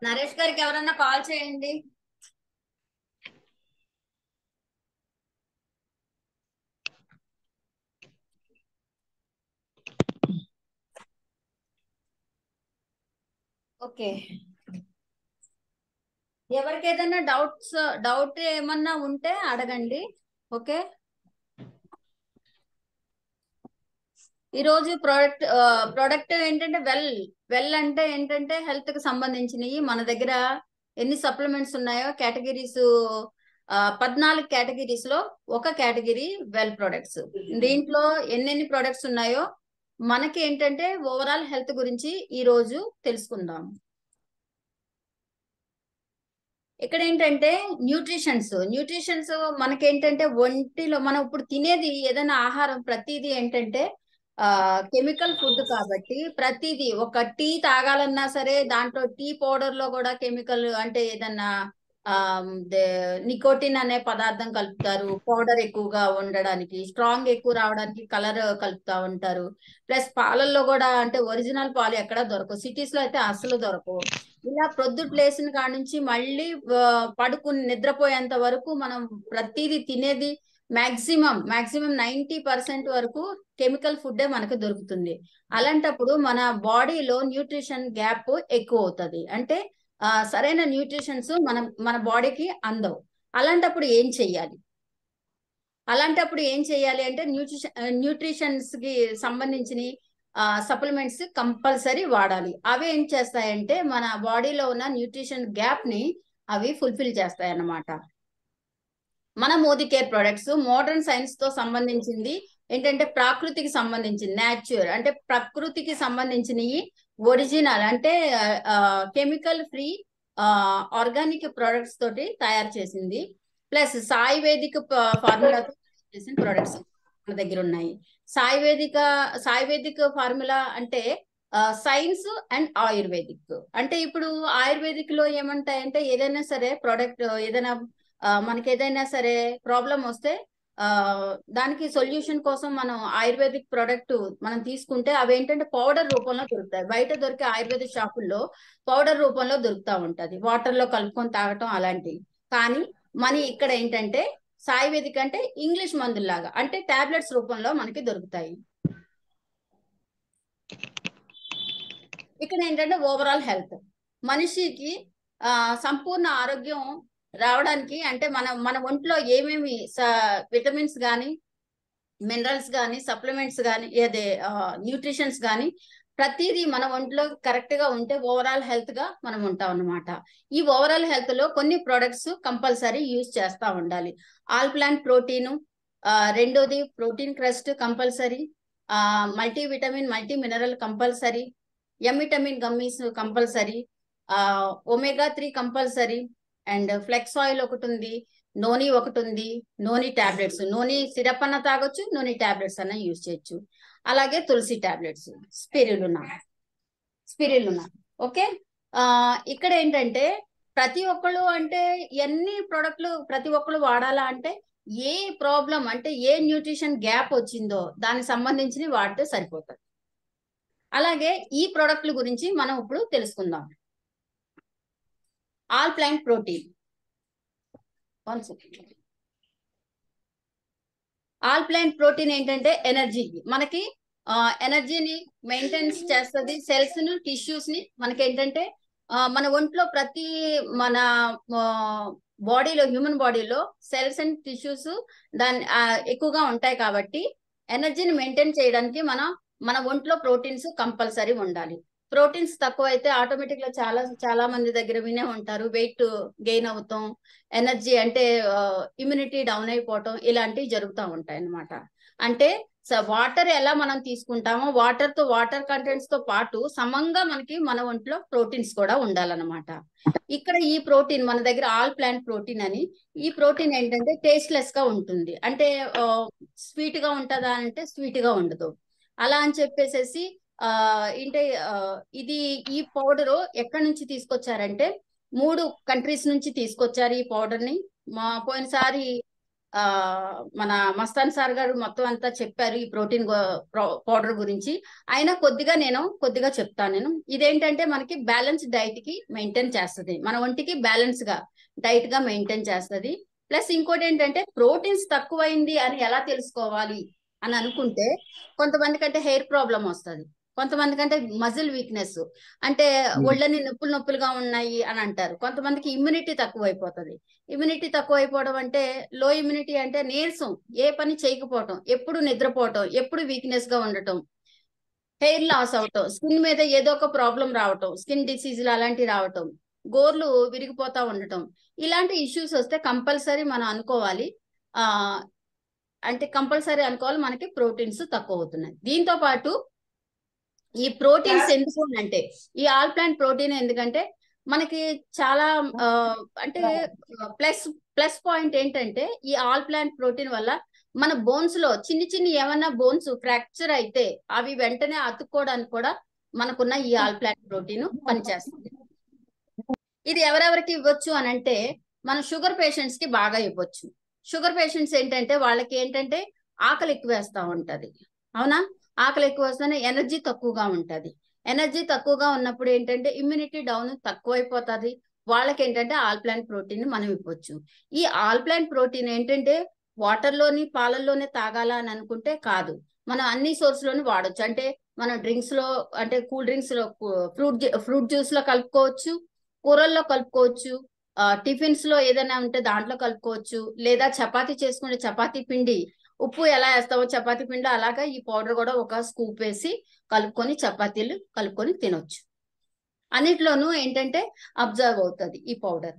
నరేష్ గారికి ఎవరన్నా కాల్ చేయండి. ఓకే, ఎవరికి ఏదైనా డౌట్ ఏమన్నా ఉంటే అడగండి. ఓకే, ఈ రోజు ప్రోడక్ట్ ఏంటంటే వెల్ అంటే ఏంటంటే హెల్త్ కి సంబంధించినవి మన దగ్గర ఎన్ని సప్లిమెంట్స్ ఉన్నాయో కేటగిరీస్ 14 కేటగిరీస్ లో ఒక కేటగిరీ వెల్ ప్రొడక్ట్స్. దీంట్లో ఎన్నెన్ని ప్రొడక్ట్స్ ఉన్నాయో మనకి ఏంటంటే ఓవరాల్ హెల్త్ గురించి ఈ రోజు తెలుసుకుందాం. ఇక్కడ ఏంటంటే న్యూట్రిషన్స్ మనకేంటంటే ఒంటిలో మనం ఇప్పుడు తినేది ఏదైనా ఆహారం ప్రతిదీ ఏంటంటే కెమికల్ ఫుడ్ కాబట్టి ప్రతిదీ ఒక టీ తాగాలన్నా సరే దాంట్లో టీ పౌడర్ లో కూడా కెమికల్ అంటే ఏదన్నా ఆ నికోటిన్ అనే పదార్థం కలుపుతారు. పౌడర్ ఎక్కువగా ఉండడానికి, స్ట్రాంగ్ ఎక్కువ రావడానికి కలర్ కలుపుతా ఉంటారు. ప్లస్ పాలల్లో కూడా అంటే ఒరిజినల్ పాలు ఎక్కడ దొరకవు, సిటీస్ లో అయితే అసలు దొరకవు. ఇలా ప్రొద్దుట లేసిన కాడ నుంచి మళ్ళీ పడుకుని నిద్రపోయేంత వరకు మనం ప్రతిదీ తినేది మాక్సిమం 90% వరకు కెమికల్ ఫుడ్డే మనకు దొరుకుతుంది. అలాంటప్పుడు మన బాడీలో న్యూట్రిషన్ గ్యాప్ ఎక్కువ అవుతుంది. అంటే సరైన న్యూట్రిషన్స్ మన బాడీకి అందవు. అలాంటప్పుడు ఏం చెయ్యాలి అలాంటప్పుడు ఏం చెయ్యాలి అంటే న్యూట్రిషన్స్ కి సంబంధించిన సప్లిమెంట్స్ కంపల్సరీ వాడాలి. అవి ఏం చేస్తాయంటే మన బాడీలో ఉన్న న్యూట్రిషన్ గ్యాప్ ని అవి ఫుల్ఫిల్ చేస్తాయి అన్నమాట. మన Modi care products modern science తో సంబంధించింది. ఏంటంటే ప్రకృతికి సంబంధించింది, న్యాచురల్ అంటే ప్రకృతికి సంబంధించినవి, ఒరిజినల్ అంటే కెమికల్ ఫ్రీ ఆర్గానిక్ ప్రొడక్ట్స్ తోటి తయారు చేసింది. ప్లస్ సాయి వేదిక ఫార్ములాతో చేసిన ప్రొడక్ట్స్ మన దగ్గర ఉన్నాయి. సాయి వేదిక ఫార్ములా అంటే సైన్స్ అండ్ ఆయుర్వేదిక్. అంటే ఇప్పుడు ఆయుర్వేదిక్ లో ఏమంటాయంటే ఏదైనా సరే ప్రోడక్ట్ ఏదైనా మనకి ఏదైనా సరే ప్రాబ్లం వస్తే ఆ దానికి సొల్యూషన్ కోసం మనం ఆయుర్వేదిక్ ప్రోడక్ట్ మనం తీసుకుంటే అవి ఏంటంటే పౌడర్ రూపంలో దొరుకుతాయి. బయట దొరికే ఆయుర్వేదిక్ షాపుల్లో పౌడర్ రూపంలో దొరుకుతా ఉంటది, వాటర్ లో కలుపుకొని తాగటం అలాంటివి. కానీ మన ఇక్కడ ఏంటంటే సాయుర్వేదిక్ అంటే ఇంగ్లీష్ మందుల్లాగా అంటే టాబ్లెట్స్ రూపంలో మనకి దొరుకుతాయి. ఇక్కడ ఏంటంటే ఓవరాల్ హెల్త్ మనిషికి సంపూర్ణ ఆరోగ్యం రావడానికి అంటే మన ఒంట్లో ఏమేమి విటమిన్స్ కానీ మినరల్స్ కానీ సప్లిమెంట్స్ కానీ ఏదే న్యూట్రిషన్స్ కానీ ప్రతిదీ మన ఒంట్లో కరెక్ట్ గా ఉంటే ఓవరాల్ హెల్త్ గా మనం ఉంటాం అన్నమాట. ఈ ఓవరాల్ హెల్త్ లో కొన్ని ప్రొడక్ట్స్ కంపల్సరీ యూజ్ చేస్తా ఉండాలి. ఆల్ ప్లాంట్ ప్రోటీన్, రెండోది protein crust compulsory, multivitamin multi mineral compulsory, vitamin gummies compulsory, omega 3 compulsory, and flax oil ఒకటి ఉంది, నోని ఒకటి ఉంది, నోని టాబ్లెట్స్, నోని సిరప్ అన్న తాగొచ్చు, నోని టాబ్లెట్స్ అన్న యూజ్ చేయొచ్చు. అలాగే తులసి టాబ్లెట్స్, స్పిరిలునా. ఓకే, ఇక్కడ ఏంటంటే ప్రతి ఒక్కళ్ళు అంటే ఎన్ని ప్రోడక్ట్లు ప్రతి ఒక్కళ్ళు వాడాలా అంటే ఏ ప్రాబ్లం అంటే ఏ న్యూట్రిషన్ గ్యాప్ వచ్చిందో దానికి సంబంధించి వాడితే సరిపోతుంది. అలాగే ఈ ప్రోడక్ట్ల గురించి మనం ఇప్పుడు తెలుసుకుందాం. All plant protein, one second. All plant protein ఏంటంటే ఎనర్జీ, మనకి ఎనర్జీని మెయింటైన్స్ చేస్తుంది. సెల్స్ ని టిష్యూస్ ని మనకి ఏంటంటే మన ఒంట్లో ప్రతి మన బాడీలో హ్యూమన్ బాడీలో సెల్స్ అండ్ టిష్యూస్ దాని ఎక్కువగా ఉంటాయి కాబట్టి ఎనర్జీని మెయింటైన్ చేయడానికి మన ఒంట్లో ప్రోటీన్స్ కంపల్సరీ ఉండాలి. ప్రోటీన్స్ తక్కువ అయితే ఆటోమేటిక్ గా చాలా మంది దగ్గర వినే ఉంటారు, వెయిట్ గెయిన్ అవుతాం, ఎనర్జీ అంటే ఇమ్యూనిటీ డౌన్ అయిపోవటం ఇలాంటివి జరుగుతూ ఉంటాయి అన్నమాట. అంటే వాటర్ ఎలా మనం తీసుకుంటామో వాటర్ కంటెంట్స్ తో పాటు సమంగా మనకి మన ఒంట్లో ప్రోటీన్స్ కూడా ఉండాలన్నమాట. ఇక్కడ ఈ ప్రోటీన్ మన దగ్గర ఆల్ ప్లాంట్ ప్రోటీన్ అని, ఈ ప్రోటీన్ ఏంటంటే టేస్ట్లెస్ గా ఉంటుంది. అంటే స్వీట్ గా ఉంటుందా అంటే స్వీట్ గా ఉండదు. అలా అని చెప్పేసేసి ఏంటే ఇది ఈ పౌడర్ ఎక్కడి నుంచి తీసుకొచ్చారంటే 3 కంట్రీస్ నుంచి తీసుకొచ్చారు ఈ పౌడర్ ని. పోయినసారి మన మస్తాన్ సార్ గారు మొత్తం అంతా చెప్పారు ఈ ప్రోటీన్ పౌడర్ గురించి. అయినా నేను కొద్దిగా చెప్తాను. ఇదేంటంటే మనకి బ్యాలెన్స్ డైట్ కి మెయింటైన్ చేస్తుంది, మన ఒంటికి బ్యాలెన్స్ గా డైట్ గా మెయింటైన్ చేస్తుంది. ప్లస్ ఇంకోటి ఏంటంటే ప్రోటీన్స్ తక్కువైంది అని ఎలా తెలుసుకోవాలి అని అనుకుంటే, కొంతమందికి అంటే హెయిర్ ప్రాబ్లం వస్తుంది, కొంతమందికి అంటే మజిల్ వీక్నెస్ అంటే ఒళ్ళని నొప్పులుగా ఉన్నాయి అని అంటారు. కొంతమందికి ఇమ్యూనిటీ తక్కువైపోతుంది. ఇమ్యూనిటీ తక్కువైపోవడం అంటే లో ఇమ్యూనిటీ అంటే నీరసం, ఏ పని చేయకపోవటం, ఎప్పుడు నిద్రపోవటం, ఎప్పుడు వీక్నెస్ గా ఉండటం, హెయిర్ లాస్ అవటం, స్కిన్ మీద ఏదో ఒక ప్రాబ్లం రావటం, స్కిన్ డిసీజులు అలాంటివి రావటం, గోర్లు విరిగిపోతా ఉండటం, ఇలాంటి ఇష్యూస్ వస్తే కంపల్సరీ మనం అనుకోవాలి. అంటే కంపల్సరీ అనుకోవాలి మనకి ప్రోటీన్స్ తక్కువ అవుతున్నాయి. దీంతో పాటు ఈ ప్రోటీన్స్ ఎందుకు అంటే, ఈ ఆల్ ప్లాంట్ ప్రోటీన్ ఎందుకంటే మనకి చాలా అంటే ప్లస్ పాయింట్ ఏంటంటే, ఈ ఆల్ ప్లాంట్ ప్రోటీన్ వల్ల మన బోన్స్ లో చిన్ని ఏమన్నా బోన్స్ ఫ్రాక్చర్ అయితే అవి వెంటనే అతుక్కోవడానికి కూడా మనకున్న ఈ ఆల్ ప్లాంట్ ప్రోటీన్ పనిచేస్తుంది. ఇది ఎవరెవరికి ఇవ్వచ్చు అని అంటే, మన షుగర్ పేషెంట్స్ కి బాగా ఇవ్వచ్చు. షుగర్ పేషెంట్స్ ఏంటంటే వాళ్ళకి ఏంటంటే ఆకలి ఎక్కువ వేస్తా ఉంటది, అవునా? ఆకలి ఎక్కువ వస్తేనే ఎనర్జీ తక్కువగా ఉంటది. ఎనర్జీ తక్కువగా ఉన్నప్పుడు ఏంటంటే ఇమ్యూనిటీ డౌన్ తక్కువైపోతుంది. వాళ్ళకి ఏంటంటే ఆల్ ప్లాంట్ ప్రోటీన్ మనం ఇవ్వచ్చు. ఈ ఆల్ ప్లాంట్ ప్రోటీన్ ఏంటంటే వాటర్ లోని పాలల్లోనే తాగాల అని అనుకుంటే కాదు, మనం అన్ని సోర్స్ లోని వాడచ్చు. అంటే మనం డ్రింక్స్ లో అంటే కూల్ డ్రింక్స్ లో, ఫ్రూట్ జ్యూస్ లో కలుపుకోవచ్చు, కూరల్లో కలుపుకోవచ్చు, టిఫిన్స్ లో ఏదైనా ఉంటే దాంట్లో కలుపుకోవచ్చు, లేదా చపాతీ చేసుకుంటే చపాతీ పిండి ఉప్పు ఎలా వేస్తావో చపాతీ పిండి అలాగా ఈ పౌడర్ కూడా ఒక స్కూప్ వేసి కలుపుకొని చపాతీలు కలుపుకొని తినొచ్చు. అన్నిట్లోనూ ఏంటంటే అబ్జర్వ్ అవుతుంది ఈ పౌడర్.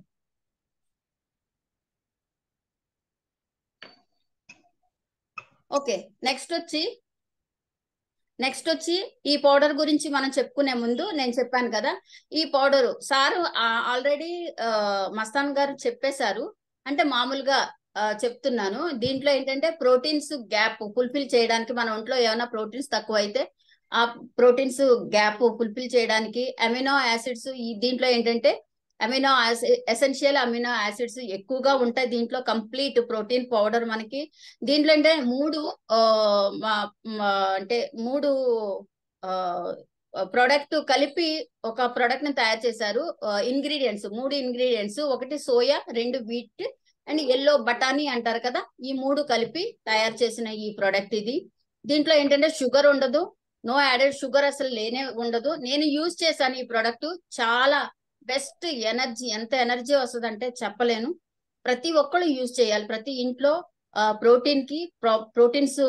ఓకే, నెక్స్ట్ వచ్చి ఈ పౌడర్ గురించి మనం చెప్పుకునే ముందు నేను చెప్పాను కదా, ఈ పౌడరు సారు ఆల్రెడీ మస్తాన్ గారు చెప్పేశారు. అంటే మామూలుగా చెప్తున్నాను. దీంట్లో ఏంటంటే ప్రోటీన్స్ గ్యాప్ ఫుల్ఫిల్ చేయడానికి, మన ఒంట్లో ఏమైనా ప్రోటీన్స్ తక్కువ అయితే ఆ ప్రోటీన్స్ గ్యాప్ ఫుల్ఫిల్ చేయడానికి అమినో యాసిడ్స్ దీంట్లో ఏంటంటే ఎసెన్షియల్ అమినో యాసిడ్స్ ఎక్కువగా ఉంటాయి దీంట్లో. కంప్లీట్ ప్రోటీన్ పౌడర్ మనకి దీంట్లో అంటే మూడు ప్రోడక్ట్ కలిపి ఒక ప్రోడక్ట్ ని తయారు చేశారు. మూడు ఇంగ్రీడియంట్స్, ఒకటి సోయా, 2 వీట్ అండ్ ఎల్లో బఠానీ అంటారు కదా, ఈ 3 కలిపి తయారు చేసిన ఈ ప్రోడక్ట్ ఇది. దీంట్లో ఏంటంటే షుగర్ ఉండదు, నో యాడెడ్ షుగర్ అసలు లేనే ఉండదు. నేను యూజ్ చేశాను ఈ ప్రోడక్ట్, చాలా బెస్ట్. ఎనర్జీ, ఎంత ఎనర్జీ వస్తుంది అంటే చెప్పలేను. ప్రతి ఒక్కళ్ళు యూజ్ చేయాలి. ప్రతి ఇంట్లో ప్రోటీన్స్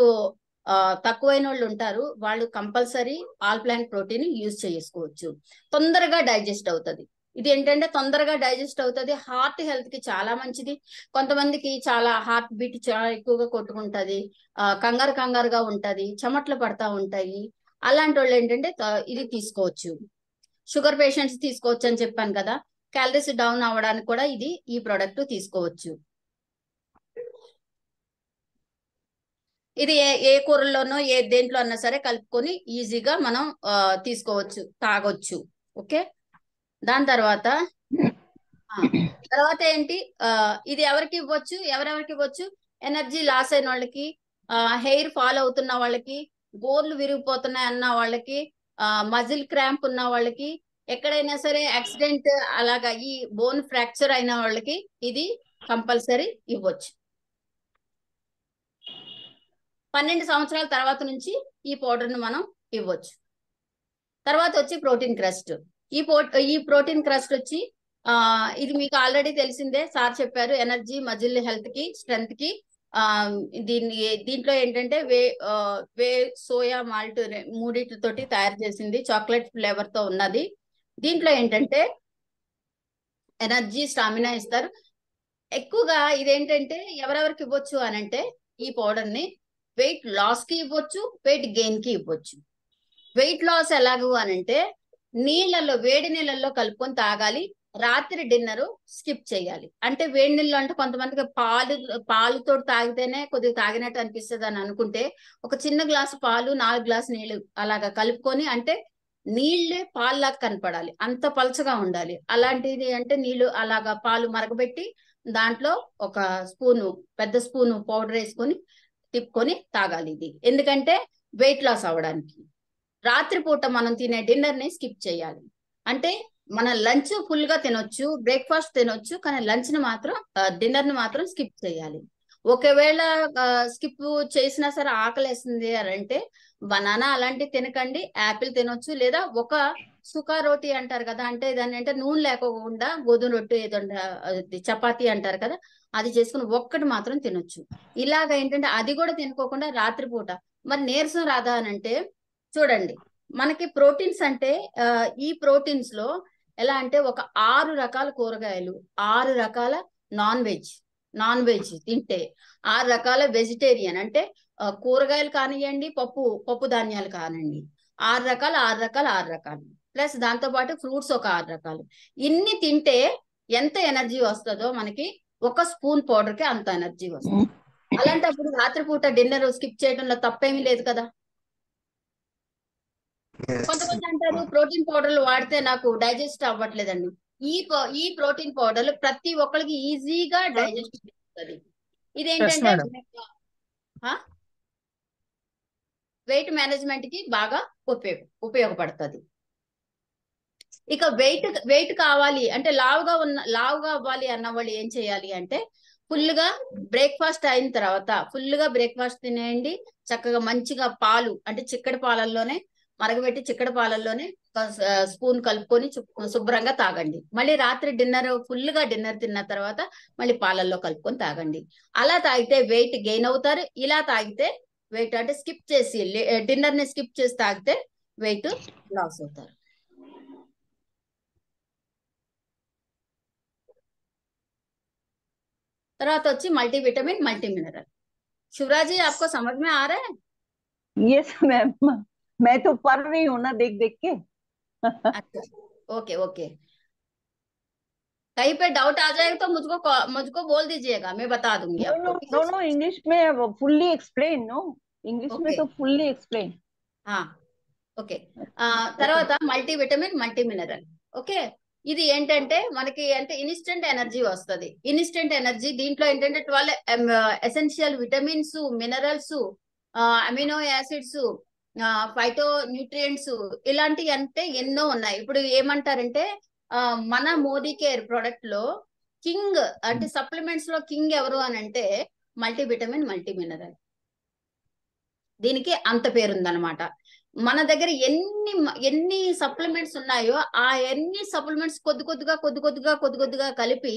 తక్కువైన వాళ్ళు ఉంటారు, వాళ్ళు compulsory all plant protein use చేసుకోవచ్చు. తొందరగా డైజెస్ట్ అవుతుంది. ఇది ఏంటంటే తొందరగా డైజెస్ట్ అవుతుంది, హార్ట్ హెల్త్ కి చాలా మంచిది. కొంతమందికి చాలా హార్ట్ బీట్ చాలా ఎక్కువగా కొట్టుకుంటది, కంగారుగా ఉంటది, చెమట్లు పడతా ఉంటాయి. అలాంటి వాళ్ళు ఏంటంటే ఇది తీసుకోవచ్చు. షుగర్ పేషెంట్స్ తీసుకోవచ్చు అని చెప్పాను కదా, క్యాలరీస్ డౌన్ అవ్వడానికి కూడా ఈ ప్రోడక్ట్ తీసుకోవచ్చు. ఇది ఏ కూరల్లోనో దేంట్లో అన్నా సరే కలుపుకొని ఈజీగా మనం తీసుకోవచ్చు, తాగొచ్చు. ఓకే, దాని తర్వాత ఏంటి, ఇది ఎవరికి ఇవ్వచ్చు? ఎనర్జీ లాస్ అయిన వాళ్ళకి, హెయిర్ ఫాల్ అవుతున్న వాళ్ళకి, గోర్లు విరిగిపోతున్నాయి అన్న వాళ్ళకి, మజిల్ క్రాంప్ ఉన్న వాళ్ళకి, ఎక్కడైనా సరే యాక్సిడెంట్ అలాగా ఈ బోన్ ఫ్రాక్చర్ అయిన వాళ్ళకి ఇది కంపల్సరీ ఇవ్వచ్చు. 12 సంవత్సరాల తర్వాత నుంచి ఈ పౌడర్ ను మనం ఇవ్వచ్చు. తర్వాత వచ్చి ప్రోటీన్ క్రస్ట్. ఈ ప్రోటీన్ క్రస్ట్ వచ్చి ఇది మీకు ఆల్రెడీ తెలిసిందే, సార్ చెప్పారు. ఎనర్జీ, మజిల్ హెల్త్ కి, స్ట్రెంగ్త్ కి దీంట్లో ఏంటంటే వే సోయా మాల్ట్ మూడిటితోటి తయారు చేసింది, చాక్లెట్ ఫ్లేవర్ తో ఉన్నది. దీంట్లో ఏంటంటే ఎనర్జీ, స్టామినా ఇస్తారు. ఎక్కువగా ఇదేంటంటే ఎవరెవరికి ఇవ్వచ్చు అని అంటే, ఈ పౌడర్ ని వెయిట్ లాస్ కి ఇవ్వచ్చు, వెయిట్ గెయిన్ కి ఇవ్వచ్చు. వెయిట్ లాస్ ఎలాగూ అనంటే వేడి నీళ్ళల్లో కలుపుకొని తాగాలి. రాత్రి డిన్నర్ స్కిప్ చేయాలి. అంటే వేడి నీళ్ళు అంటే కొంతమందికి పాలుతో తాగితేనే కొద్దిగా తాగినట్టు అనిపిస్తుంది అని అనుకుంటే, ఒక చిన్న గ్లాసు పాలు, 4 గ్లాసు నీళ్లు అలాగా కలుపుకొని, అంటే నీళ్ళే పాల్లాగా కనపడాలి, అంత పలచగా ఉండాలి. అలాంటిది అంటే నీళ్లు అలాగా పాలు మరగబెట్టి దాంట్లో ఒక స్పూను, పెద్ద స్పూను పౌడర్ వేసుకొని తిప్పుకొని తాగాలి. ఇది ఎందుకంటే వెయిట్ లాస్ అవ్వడానికి. రాత్రిపూట మనం తినే డిన్నర్ ని స్కిప్ చేయాలి. అంటే మన లంచ్ ఫుల్ గా తినొచ్చు, బ్రేక్ఫాస్ట్ తినొచ్చు, కానీ లంచ్ ని మాత్రం డిన్నర్ ని మాత్రం స్కిప్ చేయాలి. ఒకవేళ స్కిప్ చేసినా సరే ఆకలేస్తుంది అని అంటే బనానా అలాంటివి తినకండి, యాపిల్ తినొచ్చు, లేదా ఒక సుకా రోటీ అంటారు కదా, అంటే దాన్ని అంటే నూనె లేకోకుండా గోధుమ రొట్టె ఏదో చపాతీ అంటారు కదా, అది చేసుకుని ఒక్కటి మాత్రం తినొచ్చు. ఇలాగ ఏంటంటే అది కూడా తినుకోకుండా రాత్రిపూట మరి నీరసం రాదా అని అంటే చూడండి, మనకి ప్రోటీన్స్ అంటే ఈ ప్రోటీన్స్ లో ఎలా అంటే ఒక 6 రకాల కూరగాయలు, 6 రకాల నాన్ వెజ్ నాన్ వెజ్ తింటే, 6 రకాల వెజిటేరియన్ అంటే కూరగాయలు కానివ్వండి, పప్పు ధాన్యాలు కానివ్వండి, 6 రకాలు 6 రకాలు 6 రకాలు, ప్లస్ దాంతో పాటు ఫ్రూట్స్ ఒక 6 రకాలు. ఇన్ని తింటే ఎంత ఎనర్జీ వస్తుందో మనకి ఒక స్పూన్ పౌడర్ కి అంత ఎనర్జీ వస్తుంది. అలాంటప్పుడు రాత్రిపూట డిన్నర్ స్కిప్ చేయడంలో తప్పేమీ లేదు కదా. కొంతమంది అంటారు ప్రోటీన్ పౌడర్లు వాడితే నాకు డైజెస్ట్ అవ్వట్లేదండి. ఈ ప్రోటీన్ పౌడర్లు ప్రతి ఒక్కరికి ఈజీగా డైజెస్ట్ అవుతుంది. Yes, ఇదేంటంటే madam. వెయిట్ మేనేజ్మెంట్ కి బాగా ఉపయోగపడుతుంది. ఇక వెయిట్ కావాలి అంటే లావుగా అవ్వాలి అన్న వాళ్ళు ఏం చేయాలి అంటే బ్రేక్ఫాస్ట్ అయిన తర్వాత ఫుల్గా బ్రేక్ఫాస్ట్ తినేయండి. చక్కగా మంచిగా పాలు అంటే చిక్కటి పాలల్లోనే మరగబెట్టి చిక్కటి పాలల్లోనే ఒక స్పూన్ కలుపుకొని శుభ్రంగా తాగండి. మళ్ళీ రాత్రి డిన్నర్ తిన్న తర్వాత మళ్ళీ పాలల్లో కలుపుకొని తాగండి. అలా తాగితే వెయిట్ గెయిన్ అవుతారు. ఇలా తాగితే వెయిట్ అంటే డిన్నర్ ని స్కిప్ చేసి తాగితే వెయిట్ లాస్ అవుతారు. తర్వాత వచ్చి మల్టీविटामिन मल्टी मिनरल। शिवराज जी आपको समझ में आ रहा है? यस मैम, मैं तो पढ़ रही हूँ ना देख देख के। अच्छा, ओके ओके। कहीं पे डाउट आ जाए तो मुझको बोल दीजिएगा, मैं बता दूंगी नो आपको। नो नो, इंग्लिश में फुल्ली एक्सप्लेन। नो, इंग्लिश में तो फुल्ली एक्सप्लेन। हाँ ఓకే। తర్వాత మల్టీవిటమిన్ మల్టీ మినరల్ ఓకే। ఇది ఏంటంటే మనకి అంటే ఇన్స్టెంట్ ఎనర్జీ వస్తుంది। ఇన్స్టెంట్ ఎనర్జీ దీంట్లో ఏంటంటే 12 essential vitamins, minerals, amino acids, phyto nutrients ఇలాంటివి అంటే ఎన్నో ఉన్నాయి। ఇప్పుడు ఏమంటారంటే మన మోదీ కేర్ ప్రొడక్ట్ లో కింగ్ అంటే సప్లిమెంట్స్ లో కింగ్ ఎవరు అని అంటే మల్టీవిటమిన్ మల్టీ మినరల్, దీనికి అంత పేరుందనమాట। మన దగ్గర ఎన్ని సప్లిమెంట్స్ ఉన్నాయో ఆ ఎన్ని సప్లిమెంట్స్ కొద్ది కొద్దిగా కలిపి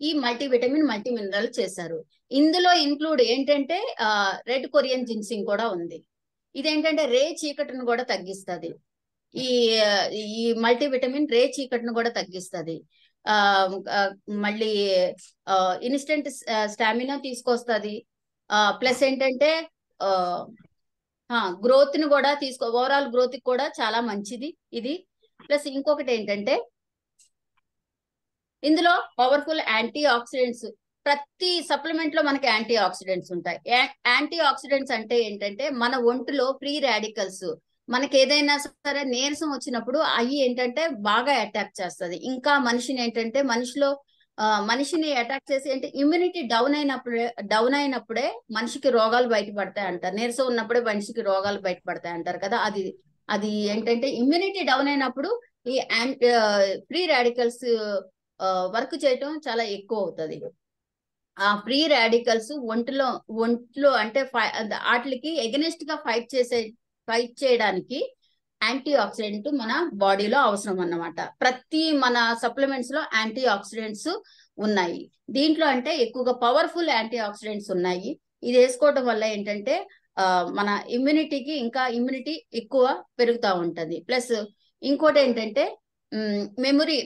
ఈ మల్టీవిటమిన్ మల్టీ మినరల్ చేశారు। ఇందులో ఇంక్లూడ్ ఏంటంటే రెడ్ కొరియన్ జిన్సింగ్ కూడా ఉంది। ఇదేంటంటే రే చీకటిని కూడా తగ్గిస్తుంది। ఈ ఈ మల్టీవిటమిన్ రే చీకటిని కూడా తగ్గిస్తుంది। మళ్ళీ ఇన్స్టెంట్ స్టామినా తీసుకొస్తుంది। ప్లస్ ఏంటంటే గ్రోత్ ని కూడా ఓవరాల్ గ్రోత్ కి కూడా చాలా మంచిది ఇది। ప్లస్ ఇంకొకటి ఏంటంటే ఇందులో పవర్ఫుల్ యాంటీ ఆక్సిడెంట్స్, ప్రతి సప్లిమెంట్ లో మనకి యాంటీ ఆక్సిడెంట్స్ ఉంటాయి। యాంటీ ఆక్సిడెంట్స్ అంటే ఏంటంటే మన ఒంటిలో ఫ్రీ రాడికల్స్, మనకి ఏదైనా సరే నీరసం వచ్చినప్పుడు అవి ఏంటంటే బాగా అటాక్ చేస్తుంది। ఇంకా మనిషిని ఏంటంటే మనిషిని అటాక్ చేసి అంటే ఇమ్యూనిటీ డౌన్ అయినప్పుడే మనిషికి రోగాలు బయటపడతాయి అంటారు। నీరసం ఉన్నప్పుడే మనిషికి రోగాలు బయటపడతాయి అంటారు కదా, అది ఏంటంటే ఇమ్యూనిటీ డౌన్ అయినప్పుడు ఈ ఫ్రీ రాడికల్స్ వర్క్ చేయటం చాలా ఎక్కువ అవుతుంది। ఆ ఫ్రీ రాడికల్స్ ఒంట్లో అంటే వాటికి ఎగనెస్ట్ గా ఫైట్ చేయడానికి యాంటీ ఆక్సిడెంట్ మన బాడీలో అవసరం అన్నమాట। ప్రతి మన సప్లిమెంట్స్ లో యాంటీ ఆక్సిడెంట్స్ ఉన్నాయి। దీంట్లో అంటే ఎక్కువగా పవర్ఫుల్ యాంటీ ఆక్సిడెంట్స్ ఉన్నాయి। ఇది వేసుకోవడం వల్ల ఏంటంటే మన ఇమ్యూనిటీ ఎక్కువ పెరుగుతూ ఉంటది। ప్లస్ ఇంకోటి ఏంటంటే మెమరీ,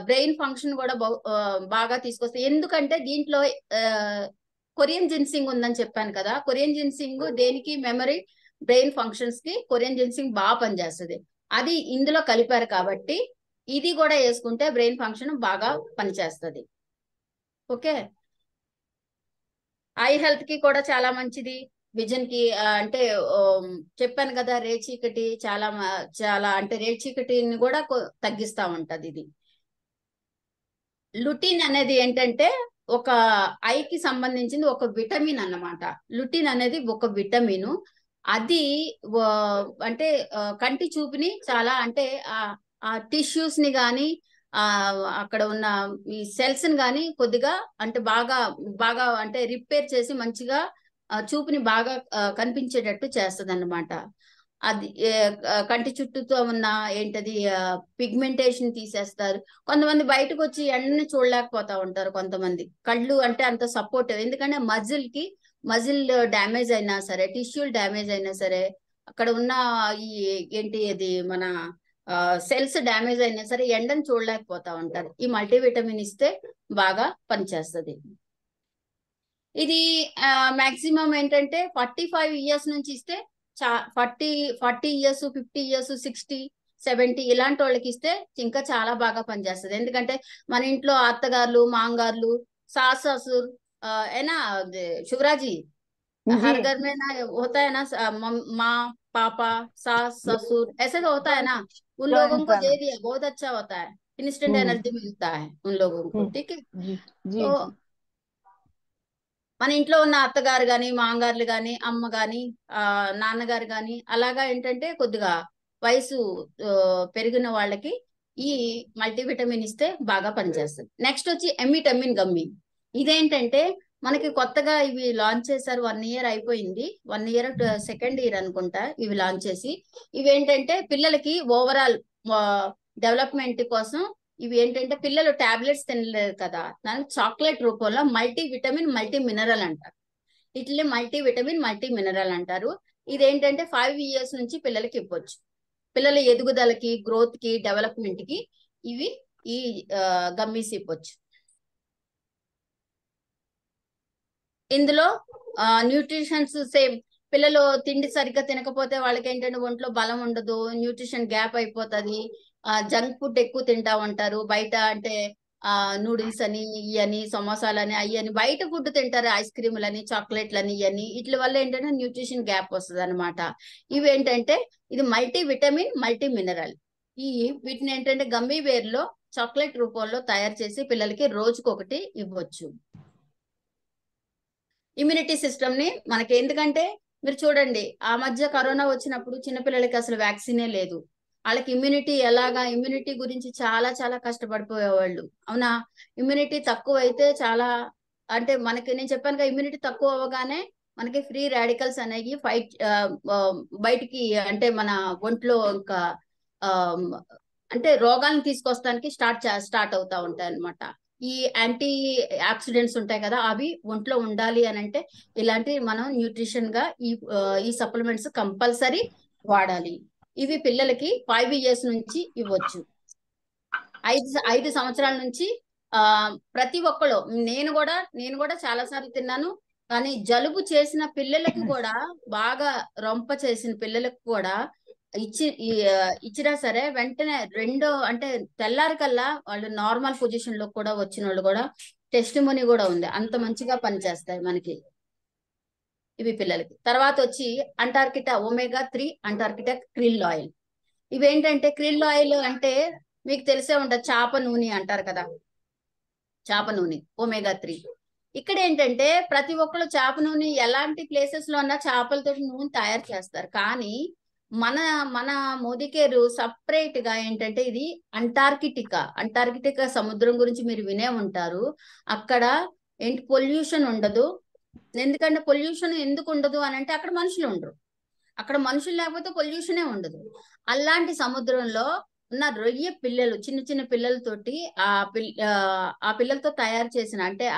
బ్రెయిన్ ఫంక్షన్ కూడా బాగా తీసుకొస్తాయి। ఎందుకంటే దీంట్లో కొరియన్ జిన్సింగ్ ఉందని చెప్పాను కదా, కొరియన్ జిన్సింగ్ దేనికి మెమరీ బ్రెయిన్ ఫంక్షన్స్ కి కొరియన్ జిన్సింగ్ బాగా పనిచేస్తుంది। అది ఇందులో కలిపారు కాబట్టి ఇది కూడా వేసుకుంటే బ్రెయిన్ ఫంక్షన్ బాగా పనిచేస్తుంది। ఓకే, ఐ హెల్త్ కి కూడా చాలా మంచిది। విజన్ కి అంటే చెప్పాను కదా, రేచీకటి చాలా అంటే రేచీకటిని కూడా తగ్గిస్తా ఉంటది ఇది. లుటిన్ అనేది ఏంటంటే ఒక ఐకి సంబంధించింది, ఒక విటమిన్ అన్నమాట. లుటిన్ అనేది ఒక విటమిన్. అది అంటే కంటి చూపుని చాలా అంటే ఆ టిష్యూస్ ని గాని ఆ అక్కడ ఉన్న ఈ సెల్స్ ని గాని కొద్దిగా అంటే బాగా బాగా అంటే రిపేర్ చేసి మంచిగా చూపుని బాగా కనిపించేటట్టు చేస్తుంది అన్నమాట. అది కంటి చుట్టూతో ఉన్న ఏంటది పిగ్మెంటేషన్ తీసేస్తారు. కొంతమంది బయటకు వచ్చి ఎండని చూడలేకపోతా ఉంటారు. కొంతమంది కళ్ళు అంటే అంత సపోర్ట్, ఎందుకంటే మజిల్ డ్యామేజ్ అయినా సరే, టిష్యూల్ డ్యామేజ్ అయినా సరే, అక్కడ ఉన్న ఈ ఏంటి అది మన సెల్స్ డ్యామేజ్ అయినా సరే ఎండని చూడలేకపోతా ఉంటారు. ఈ మల్టీవిటమిన్ ఇస్తే బాగా పనిచేస్తుంది. ఇది మాక్సిమం ఏంటంటే 45 ఇయర్స్ నుంచి ఇస్తే 40 ఇయర్స్, 50 ఇయర్స్, 60, 70 ఇలాంటి వాళ్ళకి ఇస్తే ఇంకా చాలా బాగా పనిచేస్తుంది. ఎందుకంటే మన ఇంట్లో అత్తగారులు, మాంగారులు, सास ससुर है ना, शुभराजी, जी हर घर में ना होता है ना, माँ पापा सास ससुर ऐसे तो होता है ना, उन लोगों जॉइंट को दे फैमिली। दिया बहुत अच्छा होता है, इंस्टेंट एनर्जी मिलता है उन लोगों को, ठीक है। जी जी तो जी మన ఇంట్లో ఉన్న అత్తగారు గాని, మామగారులు గాని, అమ్మ గాని, నాన్నగారు గాని అలాగా ఏంటంటే కొద్దిగా వయసు పెరిగిన వాళ్ళకి ఈ మల్టీవిటమిన్ ఇస్తే బాగా పనిచేస్తుంది. నెక్స్ట్ వచ్చి ఎమిటమిన్ గమ్మి. ఇదేంటంటే మనకి కొత్తగా ఇవి లాంచ్ చేశారు. 1 ఇయర్ అయిపోయింది. 1 ఇయర్, సెకండ్ ఇయర్ అనుకుంటా ఇవి లాంచ్ చేసి. ఇవేంటంటే పిల్లలకి ఓవరాల్ డెవలప్మెంట్ కోసం ఇవి ఏంటంటే పిల్లలు టాబ్లెట్స్ తినలేరు కదా, దానికి చాక్లెట్ రూపంలో మల్టీ విటమిన్ మల్టీ మినరల్ అంటారు. ఇట్లే మల్టీ విటమిన్ మల్టీ మినరల్ అంటారు. ఇదేంటంటే 5 ఇయర్స్ నుంచి పిల్లలకి ఇవ్వచ్చు. పిల్లల ఎదుగుదలకి, గ్రోత్ కి, డెవలప్మెంట్ కి ఇవి ఈ గమ్మీస్ ఇవ్వచ్చు. ఇందులో న్యూట్రిషన్స్ సేమ్. పిల్లలు తిండి సరిగ్గా తినకపోతే వాళ్ళకి ఏంటంటే ఒంట్లో బలం ఉండదు, న్యూట్రిషన్ గ్యాప్ అయిపోతుంది. జంక్ ఫుడ్ ఎక్కువ తింటా ఉంటారు బయట, అంటే నూడిల్స్ అని, ఇవని, సమోసాలని, అయ్యని బయట ఫుడ్ తింటారు, ఐస్ క్రీములని, చాక్లెట్లని, ఇవని. వీటి వల్ల ఏంటంటే న్యూట్రిషన్ గ్యాప్ వస్తుంది అనమాట. ఇవి ఏంటంటే ఇది మల్టీ విటమిన్ మల్టీ మినరల్. వీటిని ఏంటంటే గమ్మీ బేర్ లో చాక్లెట్ రూపంలో తయారు చేసి పిల్లలకి రోజుకొకటి ఇవ్వచ్చు. ఇమ్యూనిటీ సిస్టమ్ ని మనకి, ఎందుకంటే మీరు చూడండి ఆ మధ్య కరోనా వచ్చినప్పుడు చిన్నపిల్లలకి అసలు వ్యాక్సినే లేదు. వాళ్ళకి ఇమ్యూనిటీ గురించి చాలా చాలా కష్టపడిపోయేవాళ్ళు, అవునా. ఇమ్యూనిటీ తక్కువ అయితే చాలా, అంటే మనకి నేను చెప్పాను కదా, ఇమ్యూనిటీ తక్కువ అవ్వగానే మనకి ఫ్రీ రాడికల్స్ అనేవి బయటికి అంటే మన ఒంట్లో ఇంకా అంటే రోగాలను తీసుకొస్తానికి స్టార్ట్ అవుతా ఉంటాయి అన్నమాట. ఈ యాంటీ ఆక్సిడెంట్స్ ఉంటాయి కదా, అవి ఒంట్లో ఉండాలి అని అంటే ఇలాంటి మనం న్యూట్రిషన్ గా ఈ సప్లిమెంట్స్ కంపల్సరీ వాడాలి. ఇవి పిల్లలకి 5 ఇయర్స్ నుంచి ఇవ్వచ్చు. 5 సంవత్సరాల నుంచి ప్రతి ఒక్కళ్ళు, నేను కూడా చాలా సార్లు తిన్నాను. కానీ జలుబు చేసిన పిల్లలకు కూడా, బాగా రొంప చేసిన పిల్లలకు కూడా ఇచ్చినా సరే వెంటనే అంటే తెల్లారి కల్లా వాళ్ళు నార్మల్ పొజిషన్ లో కూడా వచ్చిన వాళ్ళు కూడా టెస్టిమోనీ కూడా ఉంది. అంత మంచిగా పనిచేస్తాయి మనకి ఇవి పిల్లలకి. తర్వాత వచ్చి అంటార్కిటా omega-3 అంటార్కిటా క్రిల్ ఆయిల్. ఇవేంటంటే క్రిల్ ఆయిల్ అంటే మీకు తెలిసే ఉంటుంది, చేప నూనె అంటారు కదా, చేప నూనె omega-3. ఇక్కడ ఏంటంటే ప్రతి ఒక్కరు చేప నూనె ఎలాంటి ప్లేసెస్ లో ఉన్నా చేపలతో నూనె తయారు చేస్తారు. కానీ మన మన మోదీకేరు సపరేట్ గా ఏంటంటే ఇది అంటార్కిటికా సముద్రం గురించి మీరు వినే ఉంటారు. అక్కడ ఏంటి పొల్యూషన్ ఉండదు. ఎందుకంటే పొల్యూషన్ ఎందుకు ఉండదు అని అంటే అక్కడ మనుషులు ఉండరు. అక్కడ మనుషులు లేకపోతే పొల్యూషనే ఉండదు. అలాంటి సముద్రంలో ఉన్న రొయ్య పిల్లలు, చిన్న చిన్న పిల్లలతోటి ఆ పిల్లలతో తయారు చేసిన అంటే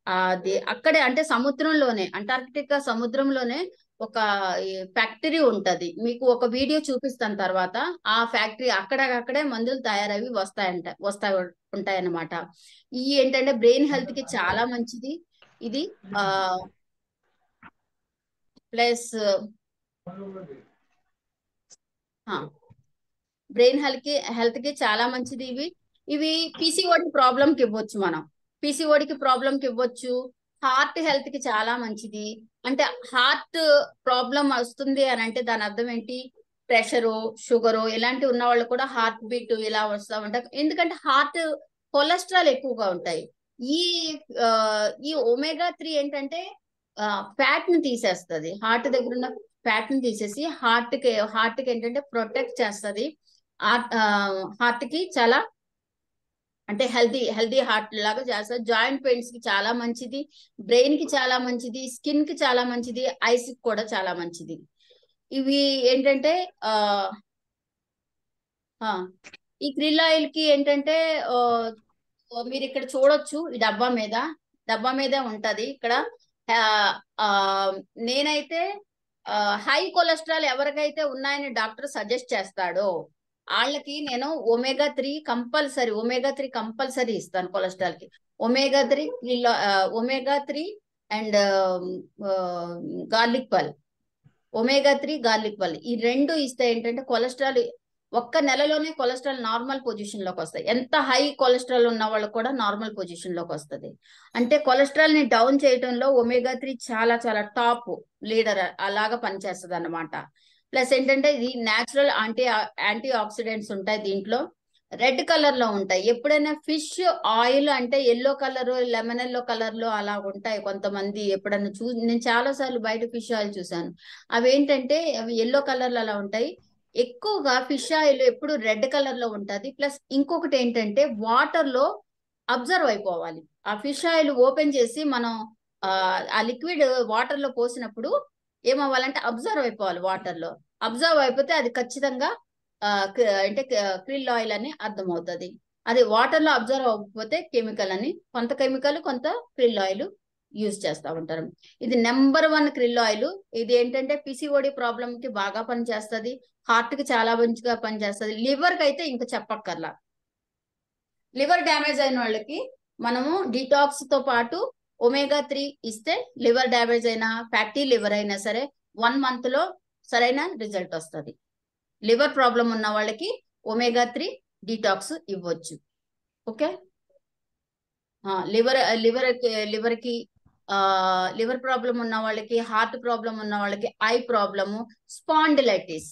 అది అక్కడే అంటే సముద్రంలోనే, అంటార్కిటికా సముద్రంలోనే ఒక ఫ్యాక్టరీ ఉంటది. మీకు ఒక వీడియో చూపిస్తాను తర్వాత. ఆ ఫ్యాక్టరీ అక్కడే మందులు తయారవి ఉంటాయన్నమాట. ఈ ఏంటంటే బ్రెయిన్ హెల్త్ కి చాలా మంచిది ఇది. ప్లస్ బ్రెయిన్ హెల్త్ కి చాలా మంచిది ఇవి. పీసీఓడి ప్రాబ్లం కి ఇవ్వచ్చు. మనం పీసీఓడికి ప్రాబ్లం కి ఇవ్వచ్చు. హార్ట్ హెల్త్ కి చాలా మంచిది. అంటే హార్ట్ ప్రాబ్లం వస్తుంది అని అంటే దాని అర్థం ఏంటి? ప్రెషరు, షుగరు ఇలాంటివి ఉన్న వాళ్ళు కూడా హార్ట్ బీట్ ఇలా వస్తూ ఉంటాయి. ఎందుకంటే హార్ట్ కొలెస్ట్రాల్ ఎక్కువగా ఉంటాయి. ఈ ఆ, ఈ ఒమేగా 3 ఏంటంటే ఫ్యాట్ ని తీసేస్తుంది. హార్ట్ దగ్గర ఉన్న ఫ్యాట్ ని తీసేసి హార్ట్ కి ఏంటంటే ప్రొటెక్ట్ చేస్తుంది. హార్ట్ కి చాలా అంటే హెల్దీ హార్ట్ లాగా చేస్తారు. జాయింట్ పెయిన్స్ కి చాలా మంచిది, బ్రెయిన్ కి చాలా మంచిది, స్కిన్ కి చాలా మంచిది, ఐస్ కి కూడా చాలా మంచిది. ఇవి ఏంటంటే ఆ ఆ, ఈ క్రిల్ ఆయిల్ కి ఏంటంటే ఆ, మీరు ఇక్కడ చూడొచ్చు ఈ డబ్బా మీద ఉంటది ఇక్కడ. ఆ, ఆ, నేనైతే హై కొలెస్ట్రాల్ ఎవరికైతే ఉన్నాయని డాక్టర్ సజెస్ట్ చేస్తాడో వాళ్ళకి నేను ఒమేగా 3 కంపల్సరీ ఇస్తాను కొలెస్ట్రాల్ కి. ఒమేగా 3 అండ్ గార్లిక్ పల్. ఒమేగా 3 గార్లిక్ పల్ ఈ రెండు ఇస్తే ఏంటంటే కొలెస్ట్రాల్ ఒక్క నెలలోనే కొలెస్ట్రాల్ నార్మల్ పొజిషన్ లోకి వస్తాయి. ఎంత హై కొలెస్ట్రాల్ ఉన్న వాళ్ళు కూడా నార్మల్ పొజిషన్ లోకి వస్తుంది. అంటే కొలెస్ట్రాల్ ని డౌన్ చేయడంలో ఒమేగా 3 చాలా చాలా టాప్ లీడర్ అలాగా పనిచేస్తుంది అన్నమాట. ప్లస్ ఏంటంటే ఇది న్యాచురల్ యాంటీ ఆక్సిడెంట్స్ ఉంటాయి దీంట్లో. రెడ్ కలర్ లో ఉంటాయి. ఎప్పుడైనా ఫిష్ ఆయిల్ అంటే yellow colour, lemon yellow colour లో అలా ఉంటాయి. కొంతమంది ఎప్పుడైనా నేను చాలా సార్లు బయట ఫిష్ ఆయిల్ చూసాను. అవి ఏంటంటే అవి ఎల్లో కలర్ లో అలా ఉంటాయి. ఎక్కువగా ఫిష్ ఆయిల్ ఎప్పుడు రెడ్ కలర్ లో ఉంటది. ప్లస్ ఇంకొకటి ఏంటంటే వాటర్ లో అబ్జర్వ్ అయిపోవాలి. ఆ ఫిష్ ఆయిల్ ఓపెన్ చేసి మనం ఆ లిక్విడ్ వాటర్ లో పోసినప్పుడు ఏమవ్వాలంటే అబ్జర్వ్ అయిపోవాలి వాటర్ లో. అబ్జర్వ్ అయిపోతే అది ఖచ్చితంగా అంటే క్రిల్ ఆయిల్ అని అర్థమవుతుంది. అది వాటర్ లో అబ్జర్వ్ అవ్వకపోతే కెమికల్ అని, కొంత కెమికల్ కొంత క్రిల్ ఆయిల్ యూజ్ చేస్తూ ఉంటారు. ఇది నెంబర్ 1 క్రిల్ ఆయిల్. ఇది ఏంటంటే పిసిఓడి ప్రాబ్లం కి బాగా పనిచేస్తుంది. హార్ట్ కి చాలా మంచిగా పనిచేస్తుంది. లివర్ కి అయితే ఇంకా చెప్పక్కర్లా. లివర్ డ్యామేజ్ అయిన వాళ్ళకి మనము డిటాక్స్ తో పాటు ఒమేగా 3 ఇస్తే లివర్ డ్యామేజ్ అయినా ఫ్యాటీ లివర్ అయినా సరే 1 మంత్ లో సరైన రిజల్ట్ వస్తుంది. లివర్ ప్రాబ్లం ఉన్న వాళ్ళకి ఒమేగా 3 డిటాక్స్ ఇవ్వచ్చు. ఓకే. లివర్ లివర్ లివర్ కి లివర్ ప్రాబ్లం ఉన్న వాళ్ళకి, హార్ట్ ప్రాబ్లం ఉన్న వాళ్ళకి, ఐ ప్రాబ్లము, స్పాండిలైటిస్.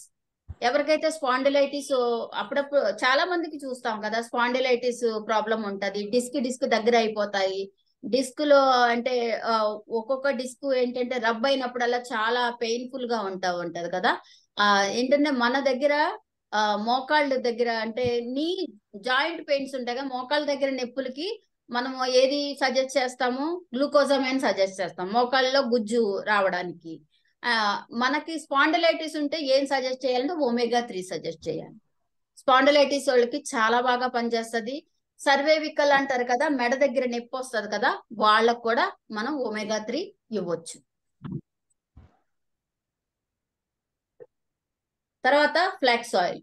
ఎవరికైతే స్పాండిలైటిస్ అప్పుడప్పుడు చాలా మందికి చూస్తాం కదా, స్పాండిలైటిస్ ప్రాబ్లం ఉంటది. డిస్క్ దగ్గర అయిపోతాయి. డిస్క్ లో అంటే ఒక్కొక్క డిస్క్ ఏంటంటే రబ్ అయినప్పుడల్లా చాలా పెయిన్ఫుల్ గా ఉంటది కదా. ఏంటంటే మన దగ్గర మోకాళ్ళ దగ్గర అంటే నీ జాయింట్ పెయిన్స్ ఉంటాయి కదా, మోకాళ్ళ దగ్గర నొప్పులకి మనము ఏది సజెస్ట్ చేస్తాము? గ్లూకోజమైన్ సజెస్ట్ చేస్తాం మోకాళ్ళలో గుజ్జు రావడానికి. ఆ మనకి స్పాండిలైటిస్ ఉంటే ఏం సజెస్ట్ చేయాలంటే ఒమేగా 3 సజెస్ట్ చేయాలి. స్పాండిలైటిస్ వాళ్ళకి చాలా బాగా పనిచేస్తుంది. సర్వైవికల్ అంటారు కదా, మెడ దగ్గర నొప్పి వస్తుంది కదా, వాళ్ళకు కూడా మనం ఒమేగా 3 ఇవ్వచ్చు. తర్వాత ఫ్లాక్స్ ఆయిల్.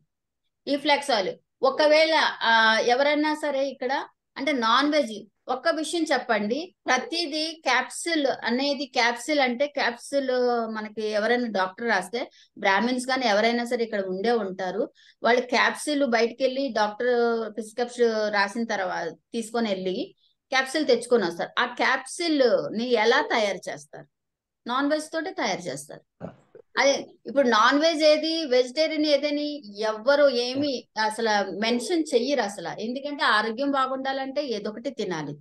ఈ ఫ్లాక్స్ ఆయిల్ ఒకవేళ ఎవరైనా సరే ఇక్కడ అంటే నాన్ వెజ్, ఒక్క విషయం చెప్పండి. ప్రతిదీ క్యాప్సిల్ అంటే క్యాప్సిల్ మనకి ఎవరైనా డాక్టర్ రాస్తే, బ్రాహ్మిన్స్ కానీ ఎవరైనా సరే ఇక్కడ ఉండే ఉంటారు. వాళ్ళు క్యాప్సిల్ బయటకు వెళ్ళి డాక్టర్ ప్రిస్క్రిప్షన్ రాసిన తర్వాత తీసుకొని వెళ్ళి క్యాప్సిల్ తెచ్చుకొని వస్తారు. ఆ క్యాప్సిల్ ని ఎలా తయారు చేస్తారు? నాన్ వెజ్ తోటే తయారు చేస్తారు. అదే ఇప్పుడు నాన్ వెజ్ ఏది, వెజిటేరియన్ ఏదని ఎవ్వరు ఏమి అసలు మెన్షన్ చెయ్యరు అసలు. ఎందుకంటే ఆరోగ్యం బాగుండాలంటే ఏదొకటి తినాలి.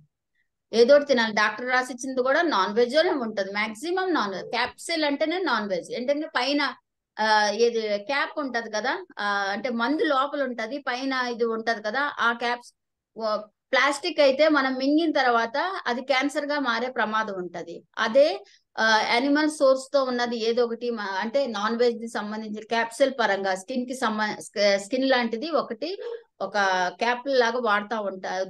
డాక్టర్ రాసిచ్చింది కూడా నాన్ వెజ్ లోనే ఉంటది. Maximum non veg. క్యాప్సిల్ అంటేనే నాన్ వెజ్. ఏంటంటే పైన ఇది క్యాప్ ఉంటది కదా, అంటే మందు లోపల ఉంటది, పైన ఇది ఉంటది కదా. ఆ క్యాప్స్ ప్లాస్టిక్ అయితే మనం మింగిన తర్వాత అది క్యాన్సర్ గా మారే ప్రమాదం ఉంటది. అదే యానిమల్ సోర్స్ తో ఉన్నది ఏదో ఒకటి అంటే నాన్ వెజ్ కి సంబంధించి క్యాప్సిల్ పరంగా స్కిన్ లాంటిది ఒకటి ఒక క్యాప్ లాగా వాడుతూ ఉంటారు,